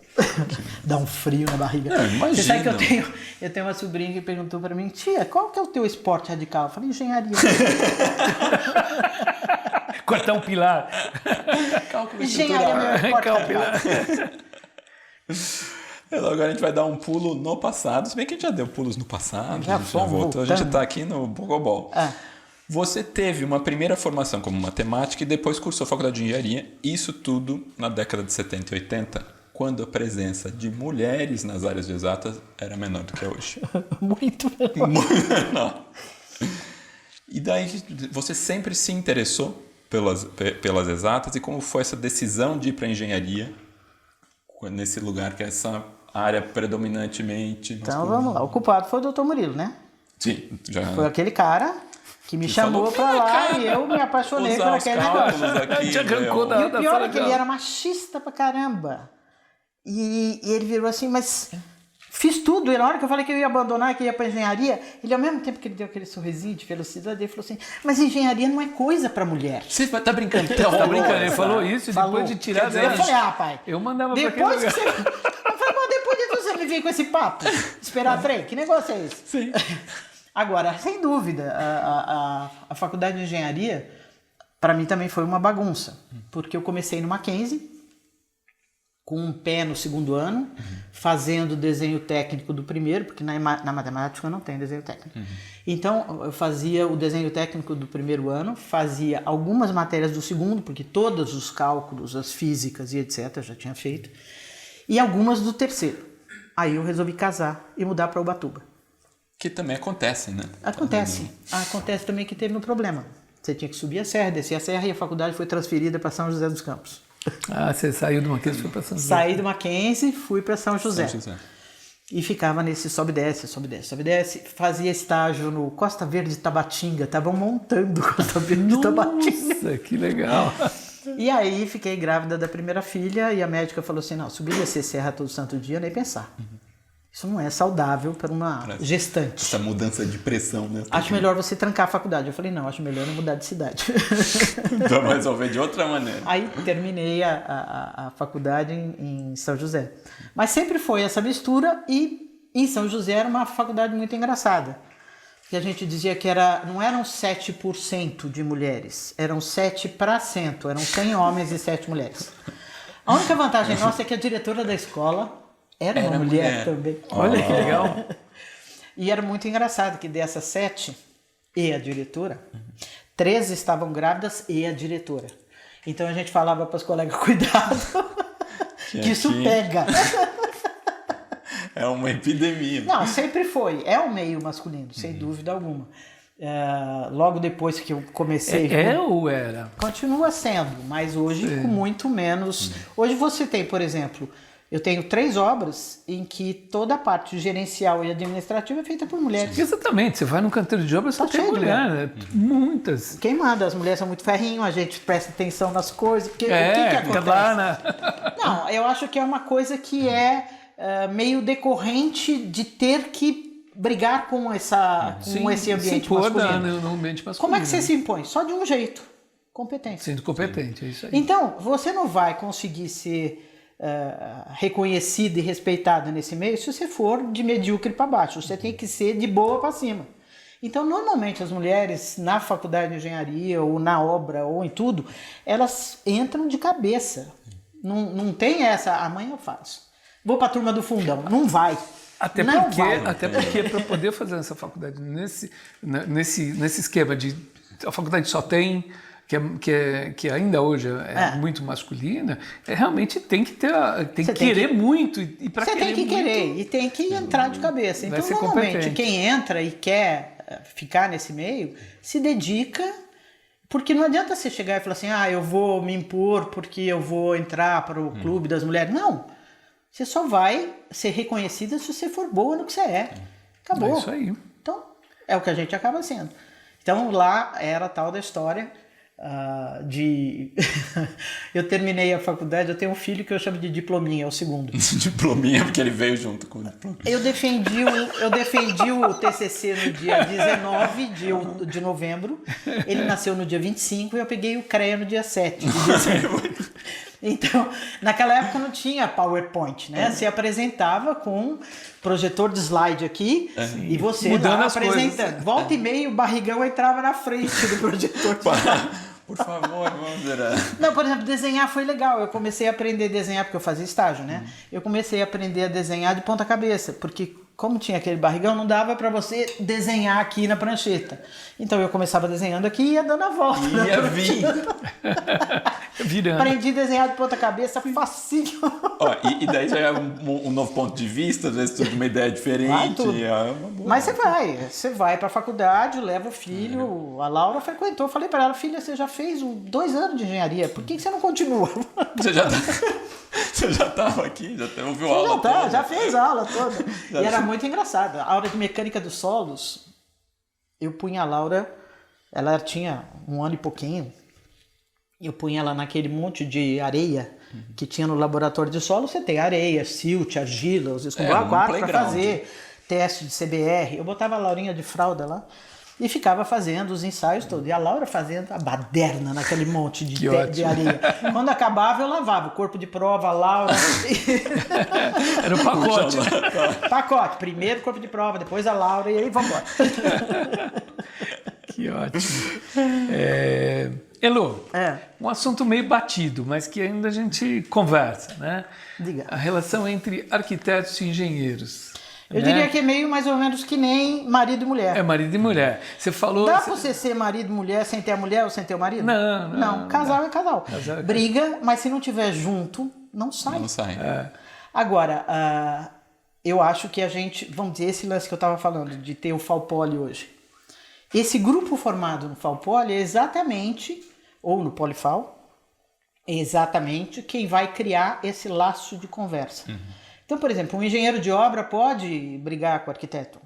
Dá um frio na barriga. Você sabe que eu tenho uma sobrinha que perguntou pra mim: tia, qual que é o teu esporte radical? Eu falei: engenharia. Cortar um pilar. Engenharia é meu esporte radical. Agora a gente vai dar um pulo no passado. Se bem que a gente já deu pulos no passado, Já a gente já voltou. voltando. A gente está aqui no Pogobol. Você teve uma primeira formação como matemática e depois cursou faculdade de engenharia. Isso tudo na década de 70 e 80, quando a presença de mulheres nas áreas de exatas era menor do que é hoje. Muito menor. Muito menor. E daí você sempre se interessou pelas exatas, e como foi essa decisão de ir para a engenharia nesse lugar que é essa área predominantemente masculina? Então vamos lá. O culpado foi o Dr. Murilo, né? Sim, já. Foi aquele cara que me chamou pra lá e eu me apaixonei por aquele negócio. Aqui, Te arrancou E o pior sala é que de ele aula. era machista pra caramba. E ele virou assim, mas fiz tudo. E na hora que eu falei que eu ia abandonar, que ia pra engenharia, ele, ao mesmo tempo que ele deu aquele sorrisinho de felicidade, ele falou assim: mas engenharia não é coisa pra mulher. Você tá brincando? Tá brincando? Ele falou isso e Falou. depois de tirar Quer dizer, eu falei: pai, eu mandava pra aquele depois que lugar. você... Eu falei: mas depois de você me vir com esse papo, esperar trem, que negócio é esse? Sim. Agora, sem dúvida, a faculdade de engenharia, para mim também foi uma bagunça, porque eu comecei no Mackenzie, com um pé no segundo ano, fazendo desenho técnico do primeiro, porque na matemática não tem desenho técnico. Então, eu fazia o desenho técnico do primeiro ano, fazia algumas matérias do segundo, porque todos os cálculos, as físicas e etc. eu já tinha feito, e algumas do terceiro. Aí eu resolvi casar e mudar para Ubatuba. Que também acontece, né? Acontece. Acontece também que teve um problema. Você tinha que subir a serra, descer a serra, e a faculdade foi transferida para São José dos Campos. Ah, você saiu do Mackenzie e foi pra São José. Saí do Mackenzie, fui para São José. São José. E ficava nesse sobe e desce, sobe e desce, sobe e desce. Fazia estágio no Costa Verde de Tabatinga. Estavam montando Costa Verde de Tabatinga. Nossa, que legal. E aí fiquei grávida da primeira filha e a médica falou assim: não, subir e descer serra todo santo dia, nem pensar. Isso não é saudável para uma gestante. Essa mudança de pressão, né? Acho melhor você trancar a faculdade. Eu falei: não, acho melhor eu mudar de cidade. Vamos resolver de outra maneira. Aí terminei a faculdade em São José. Mas sempre foi essa mistura, e em São José era uma faculdade muito engraçada. Que a gente dizia que não eram 7% de mulheres, eram 7%, eram 100 homens e 7 mulheres. A única vantagem nossa é que a diretora da escola era uma mulher também. Olha que legal. E era muito engraçado que dessas 7 e a diretora, 3 estavam grávidas e a diretora. Então a gente falava para os colegas: cuidado, que isso pega. É uma epidemia. Não, sempre foi. É um meio masculino, sem dúvida alguma. logo depois que eu comecei. Ou era? Continua sendo, mas hoje com muito menos. Hoje você tem, por exemplo, eu tenho 3 obras em que toda a parte gerencial e administrativa é feita por mulheres. Exatamente, você vai num canteiro de obra, só tem mulher, né? Muitas. Quem manda? As mulheres são muito ferrinho, a gente presta atenção nas coisas, porque o que acontece? Lá na... Não, eu acho que é uma coisa que é meio decorrente de ter que brigar com esse ambiente masculino. No ambiente masculino. Como é que você se impõe? Só de um jeito, competência. Sendo competente, é isso aí. Então, você não vai conseguir ser reconhecida e respeitada nesse meio se você for de medíocre para baixo. Você tem que ser de boa para cima. Então, normalmente, as mulheres na faculdade de engenharia ou na obra ou em tudo, elas entram de cabeça. Não tem essa, amanhã eu faço. Vou para a turma do fundão. Não vai. Até porque para poder fazer essa faculdade nesse esquema de a faculdade só tem que ainda hoje é muito masculina, realmente tem que ter, tem que querer muito e para você tem que querer e tem que entrar de cabeça. Então normalmente quem entra e quer ficar nesse meio se dedica, porque não adianta você chegar e falar assim, eu vou me impor porque eu vou entrar para o clube das mulheres. Não, você só vai ser reconhecida se você for boa no que você é. Acabou. É isso aí. Então é o que a gente acaba sendo. Então lá era a tal da história eu terminei a faculdade, eu tenho um filho que eu chamo de diplominha, é o segundo. Diplominha, porque ele veio junto com o diplominha. Eu defendi o TCC no dia 19 de novembro, ele nasceu no dia 25 e eu peguei o CREA no dia 7 de dezembro. Então, naquela época não tinha PowerPoint, né? Você apresentava com projetor de slide aqui e você mudando lá as apresentando. coisas. Volta e meia o barrigão entrava na frente do projetor de slide. Por favor, vamos zerar. Não, por exemplo, desenhar foi legal. Eu comecei a aprender a desenhar, porque eu fazia estágio, né? Eu comecei a aprender a desenhar de ponta cabeça, porque como tinha aquele barrigão, não dava para você desenhar aqui na prancheta. Então eu começava desenhando aqui e ia dando a volta. Ia vir. Virando. Aprendi a desenhar de ponta cabeça facinho. E daí já é um novo ponto de vista, às vezes tudo uma ideia diferente. Vai tudo. Mas você vai para a faculdade, leva o filho. A Laura frequentou. Eu falei para ela, filha, você já fez 2 anos de engenharia, por que você não continua? Você já estava aqui, já ouviu a aula toda. Já fez a aula toda. E era muito engraçado. A aula de mecânica dos solos, eu punha a Laura, ela tinha 1 ano e pouquinho, eu punha ela naquele monte de areia que tinha no laboratório de solo. Você tem areia, silt, argila, os escombros para fazer teste de CBR. Eu botava a Laurinha de fralda lá e ficava fazendo os ensaios todos. E a Laura fazendo a baderna naquele monte de areia. Quando acabava, eu lavava o corpo de prova, a Laura. Era um pacote. Pacote. Primeiro corpo de prova, depois a Laura e aí vamos embora. Que ótimo. Elô, um assunto meio batido, mas que ainda a gente conversa, né? Diga. A relação entre arquitetos e engenheiros. Eu diria que é meio mais ou menos que nem marido e mulher. É marido e mulher. Você falou... Dá pra você ser marido e mulher sem ter a mulher ou sem ter o marido? Não. Casal é casal. Briga, mas se não tiver junto, não sai. Não sai. Agora, eu acho que a gente... Vamos dizer, esse lance que eu estava falando, de ter o FAUPOLI hoje. Esse grupo formado no FAUPOLI é exatamente, ou no Polifal, é exatamente quem vai criar esse laço de conversa. Então, por exemplo, um engenheiro de obra pode brigar com o arquiteto.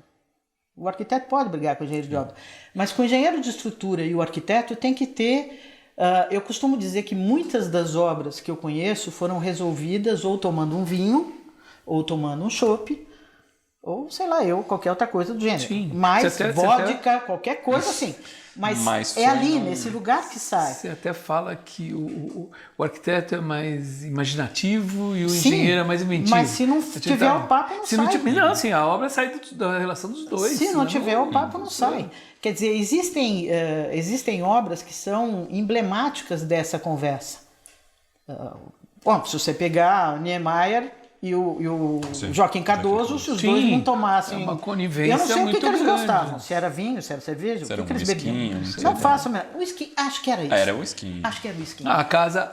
O arquiteto pode brigar com o engenheiro de obra. Mas com o engenheiro de estrutura e o arquiteto tem que ter... eu costumo dizer que muitas das obras que eu conheço foram resolvidas ou tomando um vinho, ou tomando um chopp, ou sei lá, qualquer outra coisa do gênero. Sim. Mais vodka, qualquer coisa assim. Mas é ali, nesse lugar que sai. Você até fala que o arquiteto é mais imaginativo e o engenheiro é mais inventivo. Mas se não tiver o papo, não sai. Não, assim, a obra sai da relação dos dois. Se não tiver o papo, não sai. Quer dizer, existem obras que são emblemáticas dessa conversa. Bom, se você pegar Niemeyer e o Joaquim Cardoso, se os dois não tomassem... É uma conivência. Eu não sei o muito que eles grande. gostavam, se era vinho, se era cerveja, Se o era que um eles bebiam. whisky, Não faço mesmo. Whisky, acho que era isso. Era whisky. Acho que era whisky. A casa,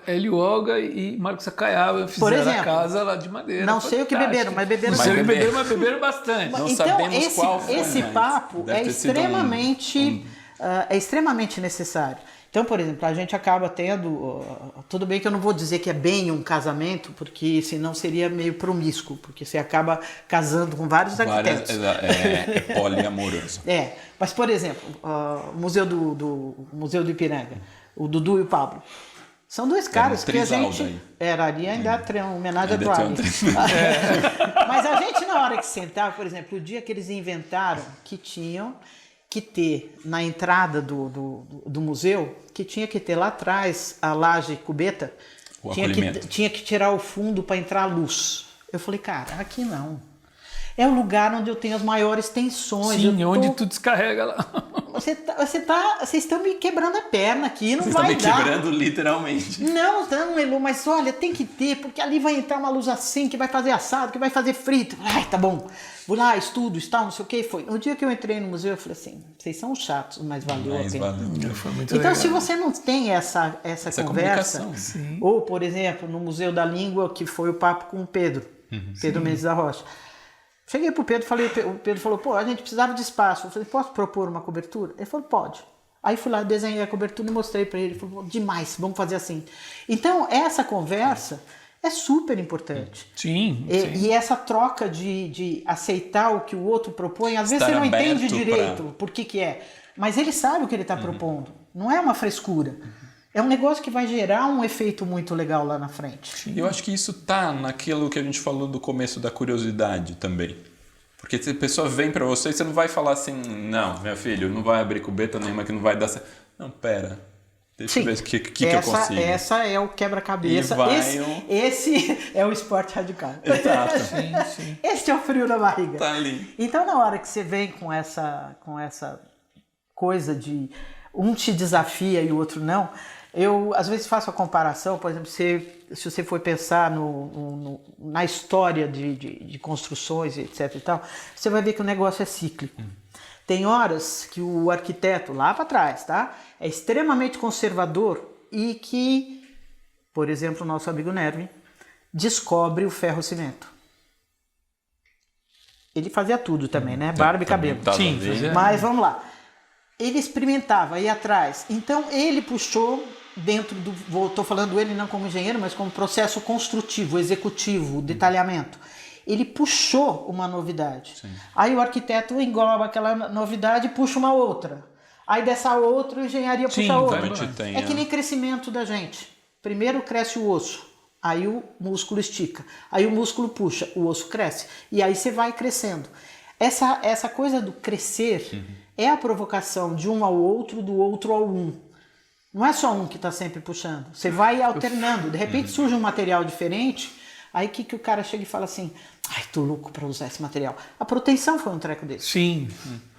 Hélio Olga e Marcos Sakayama fizeram exemplo, a casa lá de madeira. não sei o que beberam, mas beberam Não sei o que bastante. beberam, mas beberam bastante. Não Então, sabemos qual foi, esse mas papo deve é ter sido extremamente necessário. Então, por exemplo, a gente acaba tendo... tudo bem que eu não vou dizer que é bem um casamento, porque senão seria meio promíscuo, porque você acaba casando com vários arquitetos. É poliamoroso. Mas, por exemplo, o Museu do Ipiranga, o Dudu e o Pablo. São dois caras que a gente... aí. Era ali ainda tem uma homenagem Ainda a tem um Troy. Mas a gente, na hora que sentava, por exemplo, o dia que eles inventaram que tinham que ter na entrada do museu, que tinha que ter lá atrás a laje cubeta, O tinha que tirar o fundo para entrar a luz. Eu falei, cara, aqui não. É o lugar onde eu tenho as maiores tensões. Sim, onde tu descarrega lá. Vocês estão me quebrando a perna aqui, não Vocês vai estão me dar. quebrando literalmente. Não, Elu, mas olha, tem que ter, porque ali vai entrar uma luz assim, que vai fazer assado, que vai fazer frito. Ai, tá bom. Vou lá, estudo, tal, não sei o que. Foi. No dia que eu entrei no museu, eu falei assim, vocês são chatos, mas valeu a pena. Foi muito Então, legal. se você não tem essa conversa, comunicação. ou, por exemplo, no Museu da Língua, que foi o papo com o Pedro, Pedro Mendes da Rocha. Cheguei pro Pedro, o Pedro falou, pô, a gente precisava de espaço. Eu falei, posso propor uma cobertura? Ele falou, pode. Aí fui lá, desenhei a cobertura e mostrei para ele. Ele falou, demais, vamos fazer assim. Então, essa conversa é super importante. Sim. E essa troca de aceitar o que o outro propõe, às vezes você não entende direito por que é, mas ele sabe o que ele está propondo. Não é uma frescura. É um negócio que vai gerar um efeito muito legal lá na frente. Eu acho que isso tá naquilo que a gente falou do começo da curiosidade também. Porque se a pessoa vem pra você, você não vai falar assim, não, meu filho, não vai abrir cubeta nenhuma que não vai dar certo. Não, pera. Deixa eu ver o que eu consigo. Essa é o quebra-cabeça. Esse é o esporte radical. Exato. Sim. Esse é o frio na barriga. Tá ali. Então, na hora que você vem com essa coisa de um te desafia e o outro não, eu às vezes faço a comparação, por exemplo, se você for pensar na história de construções, etc e tal, você vai ver que o negócio é cíclico. Tem horas que o arquiteto, lá para trás, tá, é extremamente conservador e que, por exemplo, o nosso amigo Nervi descobre o ferro-cimento. Ele fazia tudo também, né? Barba e cabelo. Sim, fazia. Mas vamos lá. Ele experimentava, ia atrás. Então ele puxou dentro do... Estou falando ele não como engenheiro, mas como processo construtivo, executivo, detalhamento. Ele puxou uma novidade. Sim. Aí o arquiteto engloba aquela novidade e puxa uma outra. Aí dessa outra, a engenharia puxa outra. É que nem crescimento da gente. Primeiro cresce o osso, aí o músculo estica. Aí o músculo puxa, o osso cresce. E aí você vai crescendo. Essa coisa do crescer é a provocação de um ao outro, do outro ao um. Não é só um que está sempre puxando. Você vai alternando. De repente surge um material diferente. Aí que o cara chega e fala assim, ai, tô louco para usar esse material. A proteção foi um treco desse. Sim.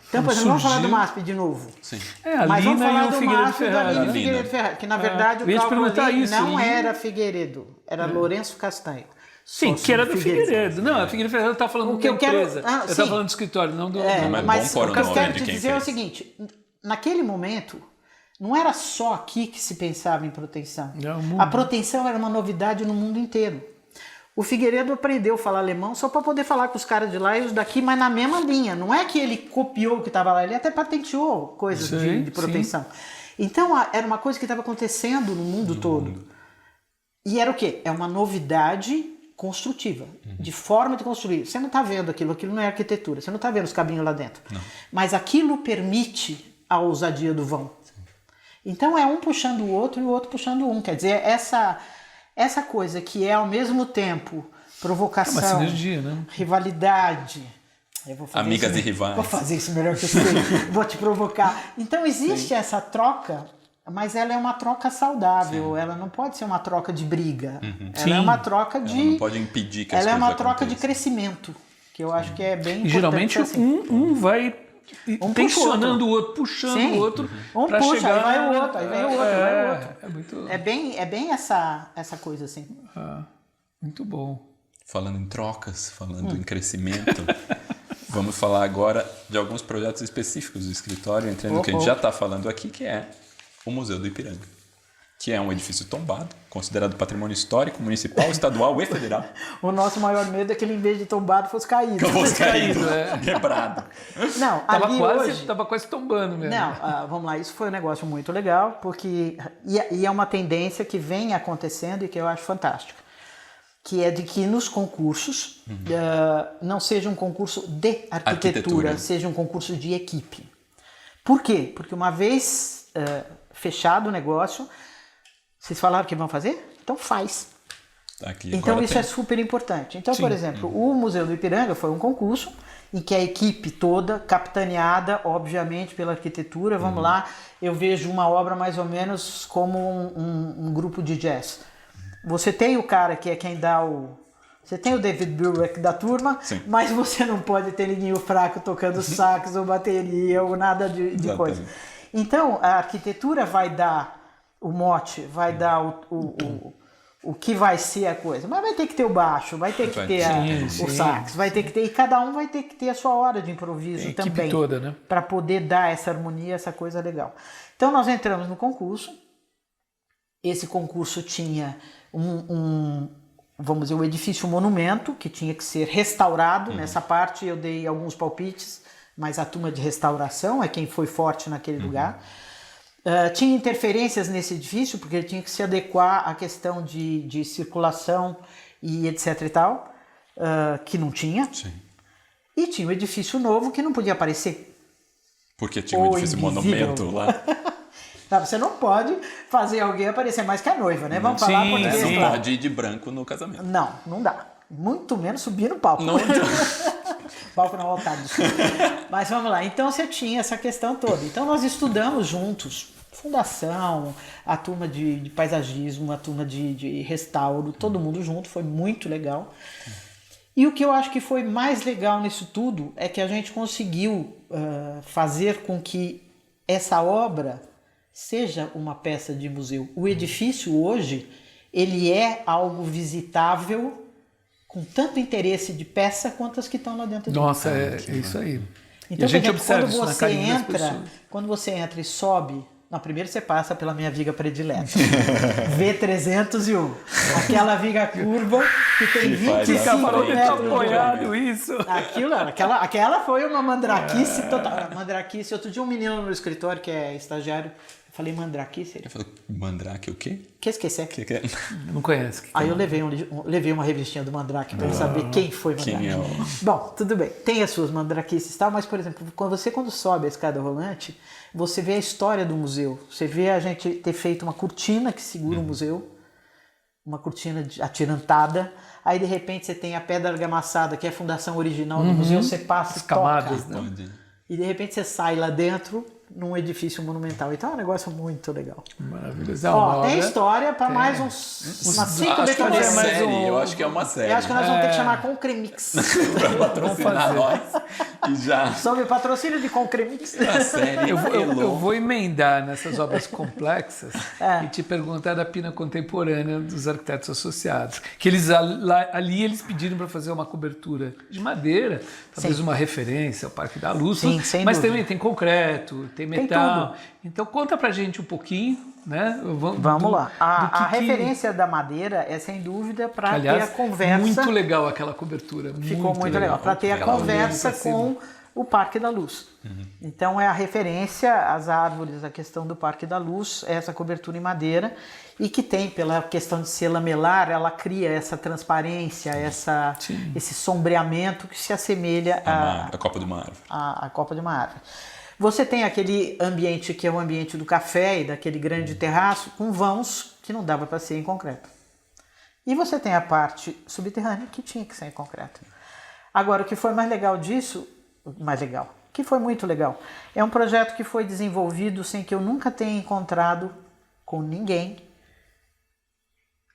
Então, por exemplo, vamos falar do MASP de novo. Sim. Mas vamos falar do Figueiredo MASP Ferrari. da Figueiredo Ferrari. Que na verdade o cálculo ali não era Figueiredo. Era Lourenço Castanho. Sim, que era do Figueiredo. Não, a Figueiredo Ferrari está falando da empresa. Eu estava falando do escritório, não do... Mas o que eu quero te dizer é o seguinte. Naquele momento, não era só aqui que se pensava em proteção. A proteção era uma novidade no mundo inteiro. O Figueiredo aprendeu a falar alemão só para poder falar com os caras de lá e os daqui, mas na mesma linha. Não é que ele copiou o que estava lá, ele até patenteou coisas de proteção. Então, era uma coisa que estava acontecendo no mundo todo. E era o quê? É uma novidade construtiva, de forma de construir. Você não está vendo aquilo não é arquitetura, você não está vendo os cabinhos lá dentro. Não. Mas aquilo permite a ousadia do vão. Então, é um puxando o outro e o outro puxando um. Quer dizer, essa coisa que é ao mesmo tempo provocação, uma sinergia, né? Rivalidade. Eu vou fazer amigas isso, e rivais. Vou fazer isso melhor que você. Vou te provocar. Então existe essa troca, mas ela é uma troca saudável. Ela não pode ser uma troca de briga. Ela é uma troca de... Ela não pode impedir que as Ela é uma coisas troca de aconteçam. crescimento, que eu acho que é bem importante. Geralmente assim. um vai tensionando o outro, puxando o outro. Um pra puxa, chegar... aí vai o outro, aí vem o outro, vai o outro. É muito... É bem essa coisa assim. Muito bom. falando em trocas, falando em crescimento, vamos falar agora de alguns projetos específicos do escritório, entrando no que a gente já está falando aqui, que é o Museu do Ipiranga, que é um edifício tombado, considerado patrimônio histórico, municipal, estadual e federal. O nosso maior medo é que ele, em vez de tombado, fosse caído. Fosse caído, quebrado. Não, ali hoje... Tava quase tombando mesmo. Não, vamos lá, isso foi um negócio muito legal, porque... E é uma tendência que vem acontecendo e que eu acho fantástica. Que é de que nos concursos não seja um concurso de arquitetura, seja um concurso de equipe. Por quê? Porque uma vez fechado o negócio, vocês falaram que vão fazer? Então faz. Aqui, então isso é super importante. Então, por exemplo, o Museu do Ipiranga foi um concurso em que a equipe toda, capitaneada, obviamente, pela arquitetura, vamos lá, eu vejo uma obra mais ou menos como um grupo de jazz. Você tem o cara que é quem dá o... Você tem o David Brubeck da turma, mas você não pode ter ninguém fraco tocando sax ou bateria ou nada de coisa. Então, a arquitetura vai dar o mote, vai dar o que vai ser a coisa. Mas vai ter que ter o baixo, vai ter que ter o sax, vai ter que ter... E cada um vai ter que ter a sua hora de improviso também. A equipe toda, né? Para poder dar essa harmonia, essa coisa legal. Então, nós entramos no concurso. Esse concurso tinha vamos dizer, um edifício monumento, que tinha que ser restaurado. Nessa parte eu dei alguns palpites, mas a turma de restauração é quem foi forte naquele lugar. Tinha interferências nesse edifício, porque ele tinha que se adequar à questão de circulação e etc e tal, que não tinha. Sim. E tinha um edifício novo que não podia aparecer. Porque tinha um edifício monumento lá. Você não pode fazer alguém aparecer mais que a noiva, né? Vamos falar português. Não pode ir de branco no casamento. Não dá. Muito menos subir no palco. Não palco não voltado. Mas vamos lá. Então você tinha essa questão toda. Então nós estudamos juntos. Fundação, a turma de paisagismo, a turma de restauro, todo mundo junto. Foi muito legal. E o que eu acho que foi mais legal nisso tudo é que a gente conseguiu fazer com que essa obra seja uma peça de museu. O edifício hoje, ele é algo visitável com tanto interesse de peça quanto as que estão lá dentro. Nossa, é isso aí. Então, a gente exemplo, observa isso na carinha das pessoas. Quando você entra e sobe, primeiro você passa pela minha viga predileta. V301. Aquela viga curva que tem 25 metros. Apoiado isso. Aquela foi uma mandraquice total. Mandraquice. Outro dia um menino no escritório que é estagiário, eu falei mandraquice. Ele falou, mandrake o quê? Que esquecer. Não conhece. Aí eu levei uma revistinha do Mandrake para saber quem foi Mandrake. Quem é o... Bom, tudo bem. Tem as suas mandraquices e tal, mas, por exemplo, quando sobe a escada rolante, você vê a história do museu. Você vê a gente ter feito uma cortina que segura o museu, uma cortina atirantada. Aí, de repente, você tem a pedra argamassada, que é a fundação original do museu. Você passa as camadas, toca, né? E, de repente, você sai lá dentro num edifício monumental. Então é um negócio muito legal. Maravilhoso. Tem história para mais umas 5 decorações. Eu acho que é uma série. Eu acho que nós vamos ter que chamar Concremix. Para patrocinar nós. E já. Sob patrocínio de Concremix. A série eu vou emendar nessas obras complexas e te perguntar da Pina Contemporânea dos Arquitetos Associados. Que ali eles pediram para fazer uma cobertura de madeira, talvez uma referência ao Parque da Luz. Sim, sem mas dúvida. também tem concreto, tem metal. Então conta pra gente um pouquinho, né? Vamos lá. A referência da madeira é sem dúvida para ter a conversa. Muito legal aquela cobertura. Ficou muito legal. Para ter a conversa com o Parque da Luz. Então é a referência às árvores, a questão do Parque da Luz, essa cobertura em madeira, e que tem, pela questão de ser lamelar, ela cria essa transparência, esse sombreamento que se assemelha à copa de uma árvore. A copa de uma árvore. Você tem aquele ambiente que é o ambiente do café e daquele grande terraço com vãos que não dava para ser em concreto. E você tem a parte subterrânea que tinha que ser em concreto. Agora, o que foi mais legal disso, que foi muito legal, é um projeto que foi desenvolvido sem que eu nunca tenha encontrado com ninguém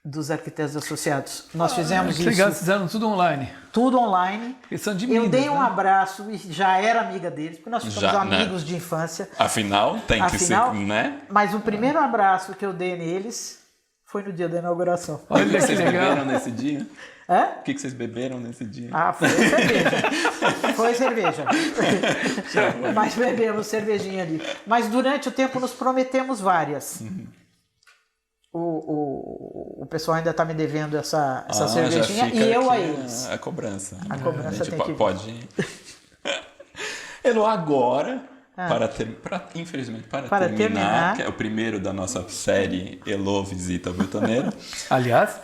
dos arquitetos associados. Nós fizemos isso. Legal, fizeram tudo online. Tudo online. Eles são de eu Minas, dei um abraço e já era amiga deles, porque nós ficamos amigos de infância. Afinal, que ser, né? Mas o primeiro abraço que eu dei neles foi no dia da inauguração. Olha que legal nesse dia. Hã? O que vocês beberam nesse dia? Ah, foi cerveja. Foi cerveja. Mas bebemos cervejinha ali. Mas durante o tempo nos prometemos várias. O pessoal ainda está me devendo essa cervejinha e eu a eles. A cobrança. A cobrança a gente tem que vir. pode. Elo, agora, infelizmente, para terminar, que é o primeiro da nossa série Elo Visita Botaneira. Aliás,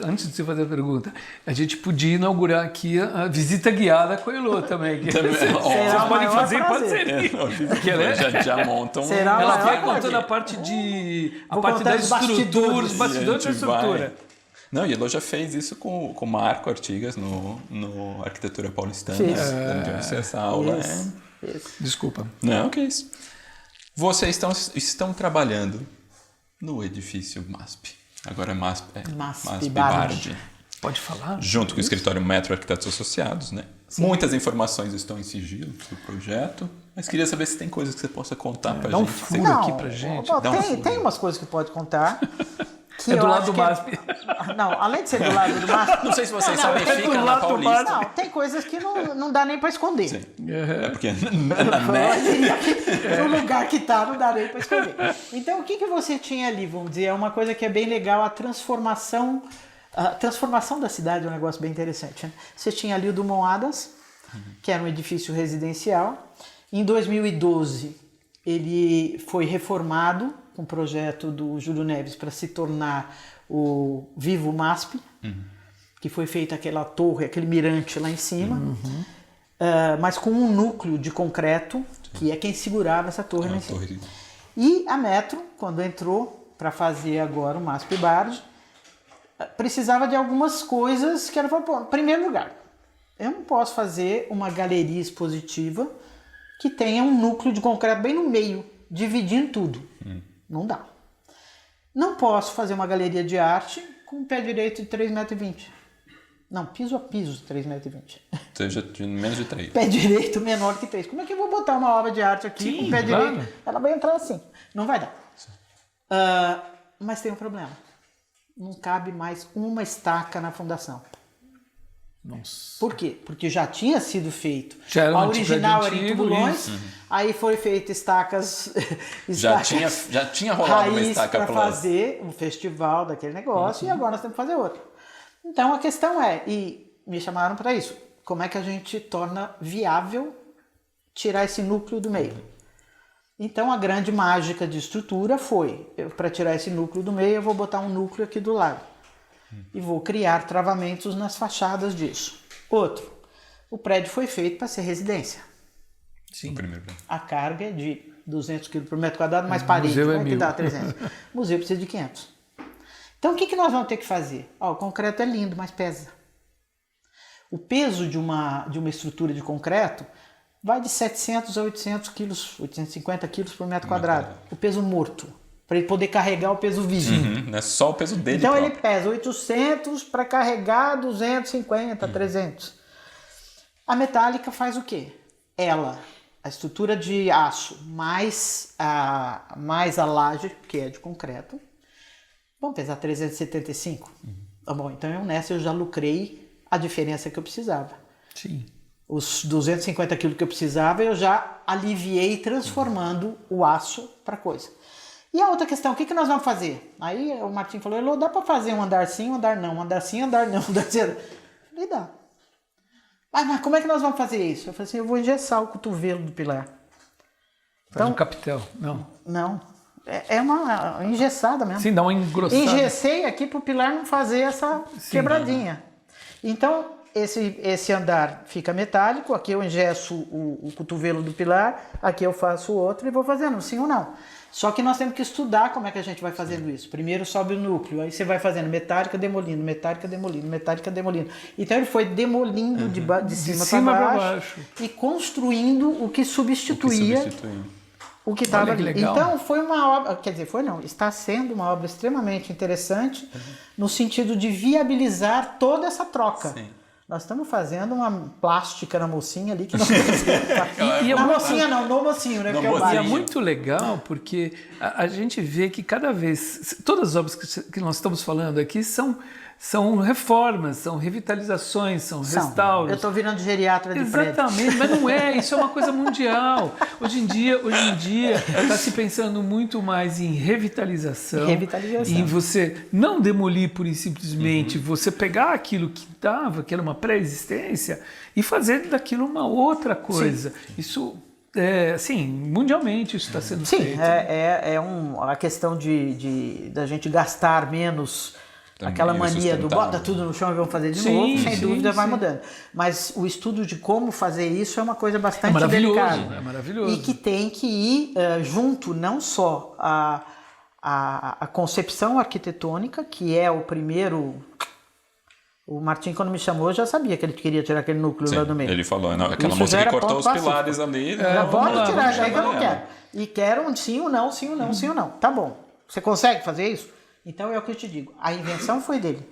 antes de você fazer a pergunta, a gente podia inaugurar aqui a visita guiada com a Elo também. Vocês podem fazer em parceria. Já montam. Ela vai contando a parte da estrutura, os bastidores da estrutura. Não, e Elo já fez isso com o Marco Artigas no Arquitetura Paulistana. Essa aula Desculpa. Não, que isso. Vocês estão trabalhando no edifício MASP. Agora é MASP Bardi. Pode falar? Junto com o escritório Metro Arquitetos Associados, né? Sim. Muitas informações estão em sigilo do projeto, mas queria saber se tem coisas que você possa contar pra gente. Dá um furo aqui pra gente. Tem umas coisas que pode contar. É do lado do MASP. Não, além de ser do lado do MASP... Não sei se vocês sabem, fica na Paulista. Não, tem coisas que não dá nem para esconder. Sim. É porque no lugar que tá, não dá nem para esconder. Então, o que você tinha ali, vamos dizer, é uma coisa que é bem legal, a transformação da cidade é um negócio bem interessante. Né? Você tinha ali o Dumont Adams, que era um edifício residencial. Em 2012, ele foi reformado com o projeto do Júlio Neves para se tornar o Vivo MASP, que foi feita aquela torre, aquele mirante lá em cima, mas com um núcleo de concreto, que é quem segurava essa torre lá em cima. E a Metro, quando entrou para fazer agora o MASP Bardi, precisava de algumas coisas que ela falou, em primeiro lugar, eu não posso fazer uma galeria expositiva que tenha um núcleo de concreto bem no meio, dividindo tudo. Não dá. Não posso fazer uma galeria de arte com um pé direito de 3,20 metros. Não, piso a piso, 3,20 metros. Seja de menos de 3. Pé direito menor que 3. Como é que eu vou botar uma obra de arte aqui com pé direito? Ela vai entrar assim. Não vai dar. Mas tem um problema. Não cabe mais uma estaca na fundação. Nossa. Por quê? Porque já tinha sido feito. A original era em tubulões, aí foi feito estacas já tinha rolado uma estaca para fazer um festival daquele negócio e agora nós temos que fazer outro. Então a questão e me chamaram para isso, como é que a gente torna viável tirar esse núcleo do meio? Então a grande mágica de estrutura foi, para tirar esse núcleo do meio, eu vou botar um núcleo aqui do lado. E vou criar travamentos nas fachadas disso. Outro, o prédio foi feito para ser residência. Sim. A carga é de 200 kg por metro quadrado, mais parede, que dá 300. O museu precisa de 500. Então o que nós vamos ter que fazer? O concreto é lindo, mas pesa. O peso de uma estrutura de concreto vai de 700 a 800 quilos, 850 quilos por metro quadrado. O peso morto. Para ele poder carregar o peso vivo. Não é só o peso dele. Então próprio. ele pesa 800 para carregar 250, 300. A metálica faz o quê? A estrutura de aço mais a laje, que é de concreto, vão pesar 375. Tá bom, então nessa eu já lucrei a diferença que eu precisava. Sim. Os 250 quilos que eu precisava, eu já aliviei transformando o aço para coisa. E a outra questão, o que nós vamos fazer? Aí o Martim falou, dá para fazer um andar sim, um andar não, um andar sim, um andar não, um andar sim. Eu falei, dá. Mas como é que nós vamos fazer isso? Eu falei assim, eu vou engessar o cotovelo do pilar. Faz um capitel, não? Não, é uma engessada mesmo. Sim, dá uma engrossada. Engessei aqui para o pilar não fazer essa quebradinha. Então, esse andar fica metálico, aqui eu engesso o cotovelo do pilar, aqui eu faço o outro e vou fazendo, sim ou não. Só que nós temos que estudar como é que a gente vai fazendo isso. Primeiro sobe o núcleo, aí você vai fazendo metálica, demolindo, metálica, demolindo, metálica, demolindo. Então ele foi demolindo de cima para baixo e construindo o que substituía o que estava ali. Então foi uma obra, está sendo uma obra extremamente interessante no sentido de viabilizar toda essa troca. Sim. Nós estamos fazendo uma plástica na mocinha ali que não na mocinha não, no mocinho, né? E é muito legal porque a gente vê que cada vez, todas as obras que nós estamos falando aqui são são reformas, são revitalizações, são restauros. Eu estou virando geriatra de prédio. Exatamente, mas não é, isso é uma coisa mundial. Hoje em dia está se pensando muito mais em revitalização, em você não demolir pura e simplesmente, você pegar aquilo que dava, que era uma pré-existência, e fazer daquilo uma outra coisa. Sim. Isso, assim, mundialmente isso está sendo feito. Sim, a questão da gente gastar menos. Também aquela mania do bota tudo no chão e vamos fazer de novo, sem dúvida vai mudando. Mas o estudo de como fazer isso é uma coisa bastante delicada. É maravilhoso. E que tem que ir junto não só a concepção arquitetônica, que é o primeiro... O Martim, quando me chamou, já sabia que ele queria tirar aquele núcleo lá do meio. Ele falou, aquela moça que cortou os pilares ali. Pode tirar, já que eu não quero. E quero um sim ou não, sim ou não, sim ou não. Tá bom. Você consegue fazer isso? Então é o que eu te digo, a invenção foi dele.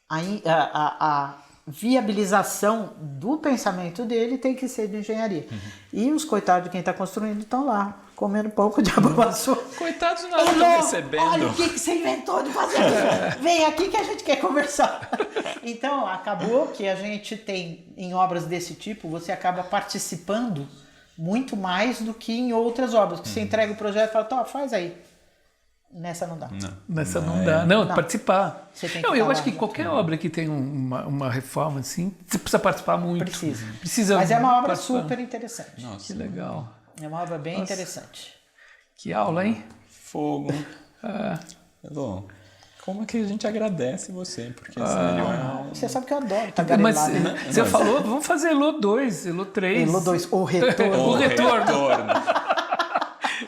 A viabilização do pensamento dele tem que ser de engenharia. E os coitados de quem está construindo estão lá, comendo pouco de abaço. Coitados não estão recebendo. Olha o que você inventou de fazer. Vem aqui que a gente quer conversar. Então, acabou que a gente tem, em obras desse tipo, você acaba participando muito mais do que em outras obras. Que você entrega o projeto e fala, faz aí. Nessa não dá. Nessa não dá. Não, participar. Eu acho que qualquer obra que tem uma reforma assim, você precisa participar muito. Precisa. Mas é uma obra super interessante. Nossa, que legal. É uma obra bem interessante. Que aula, hein? Fogo. Elô, como é que a gente agradece você? Porque sério, você sabe que eu adoro tagarelar. Mas você falou, vamos fazer Elô 2, Elô 3. Elô 2, o retorno. O retorno.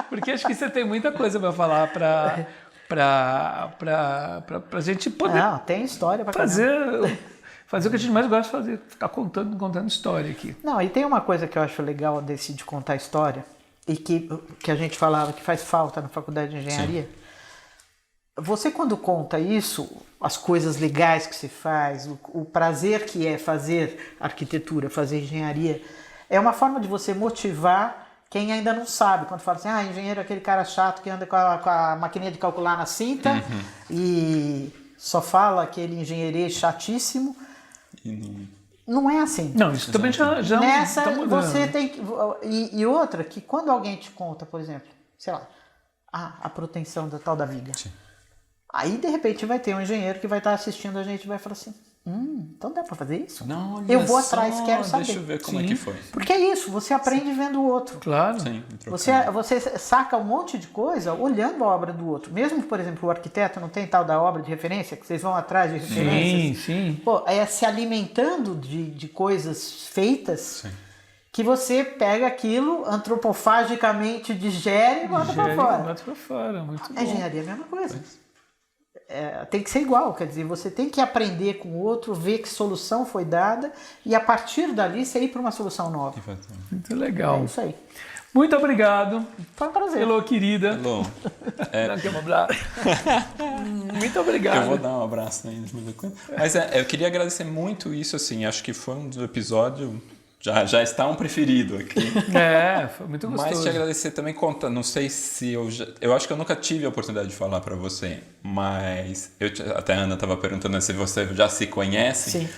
Porque acho que você tem muita coisa para falar pra gente poder tem história pra fazer o que a gente mais gosta de fazer, ficar contando história aqui. Não, e tem uma coisa que eu acho legal de contar história e que a gente falava que faz falta na faculdade de engenharia. Sim. Você quando conta isso, as coisas legais que você faz, o prazer que é fazer arquitetura, fazer engenharia, é uma forma de você motivar quem ainda não sabe, quando fala assim, engenheiro é aquele cara chato que anda com a maquininha de calcular na cinta e só fala aquele engenheirês chatíssimo. Não é assim. Não, isso também já nessa tá mudando. Você tem que... E outra, que quando alguém te conta, por exemplo, sei lá, a proteção da tal da viga. Sim. Aí, de repente, vai ter um engenheiro que vai estar assistindo a gente e vai falar assim, então dá pra fazer isso? Não, eu vou atrás, quero saber. Deixa eu ver como é que foi. Porque é isso, você aprende vendo o outro. Claro. Sim, você saca um monte de coisa olhando a obra do outro. Mesmo, por exemplo, o arquiteto não tem tal da obra de referência, que vocês vão atrás de referências. Sim. Pô, é se alimentando de coisas feitas que você pega aquilo, antropofagicamente digere e bota pra fora. Bota pra fora, muito bom. A engenharia é a mesma coisa. Tem que ser igual, quer dizer, você tem que aprender com o outro, ver que solução foi dada e a partir dali você ir para uma solução nova. Muito legal. É isso aí. Muito obrigado. Foi um prazer. Elô, querida. Elô. Muito obrigado. Eu vou dar um abraço ainda. Mas eu queria agradecer muito isso, assim, acho que foi um dos episódios... Já está um preferido aqui. Foi muito gostoso. Mas te agradecer também, não sei se eu acho que eu nunca tive a oportunidade de falar para você, mas até a Ana estava perguntando se você já se conhece. Sim.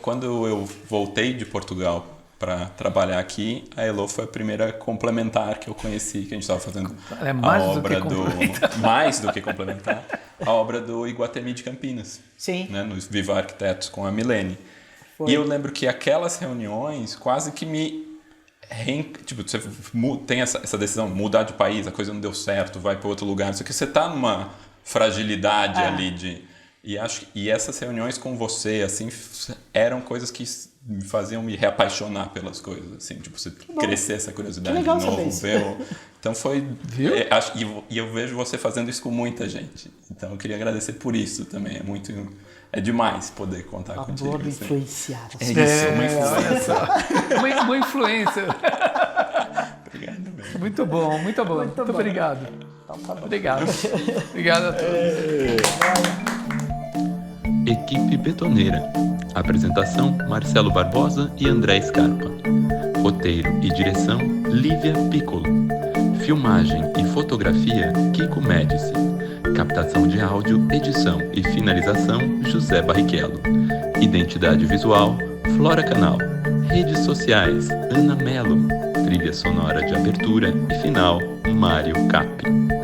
Quando eu voltei de Portugal para trabalhar aqui, a Elô foi a primeira complementar que eu conheci, que a gente estava fazendo mais do que complementar, a obra do Iguatemi de Campinas. Sim. Né, no Viva Arquitetos com a Milene. E eu lembro que aquelas reuniões quase que me... Tipo, você tem essa decisão, mudar de país, a coisa não deu certo, vai para outro lugar, não sei o que, você está numa fragilidade ali de... E essas reuniões com você, assim, eram coisas que me faziam me reapaixonar pelas coisas, assim, tipo, você crescer essa curiosidade de novo, ver... Então foi... E eu vejo você fazendo isso com muita gente. Então eu queria agradecer por isso também, é demais poder contar contigo. Adoro influenciar. É isso, uma influência. Uma influência. Obrigado, velho. Muito bom. Muito obrigado. Então, tá bom. Obrigado a todos. Equipe Betoneira. Apresentação: Marcelo Barbosa e André Scarpa. Roteiro e direção: Lívia Piccolo. Filmagem e fotografia: Kiko Médici. Captação de áudio, edição e finalização, José Barrichello. Identidade visual, Flora Canal. Redes sociais, Ana Mello. Trilha sonora de abertura e final, Mário Cap.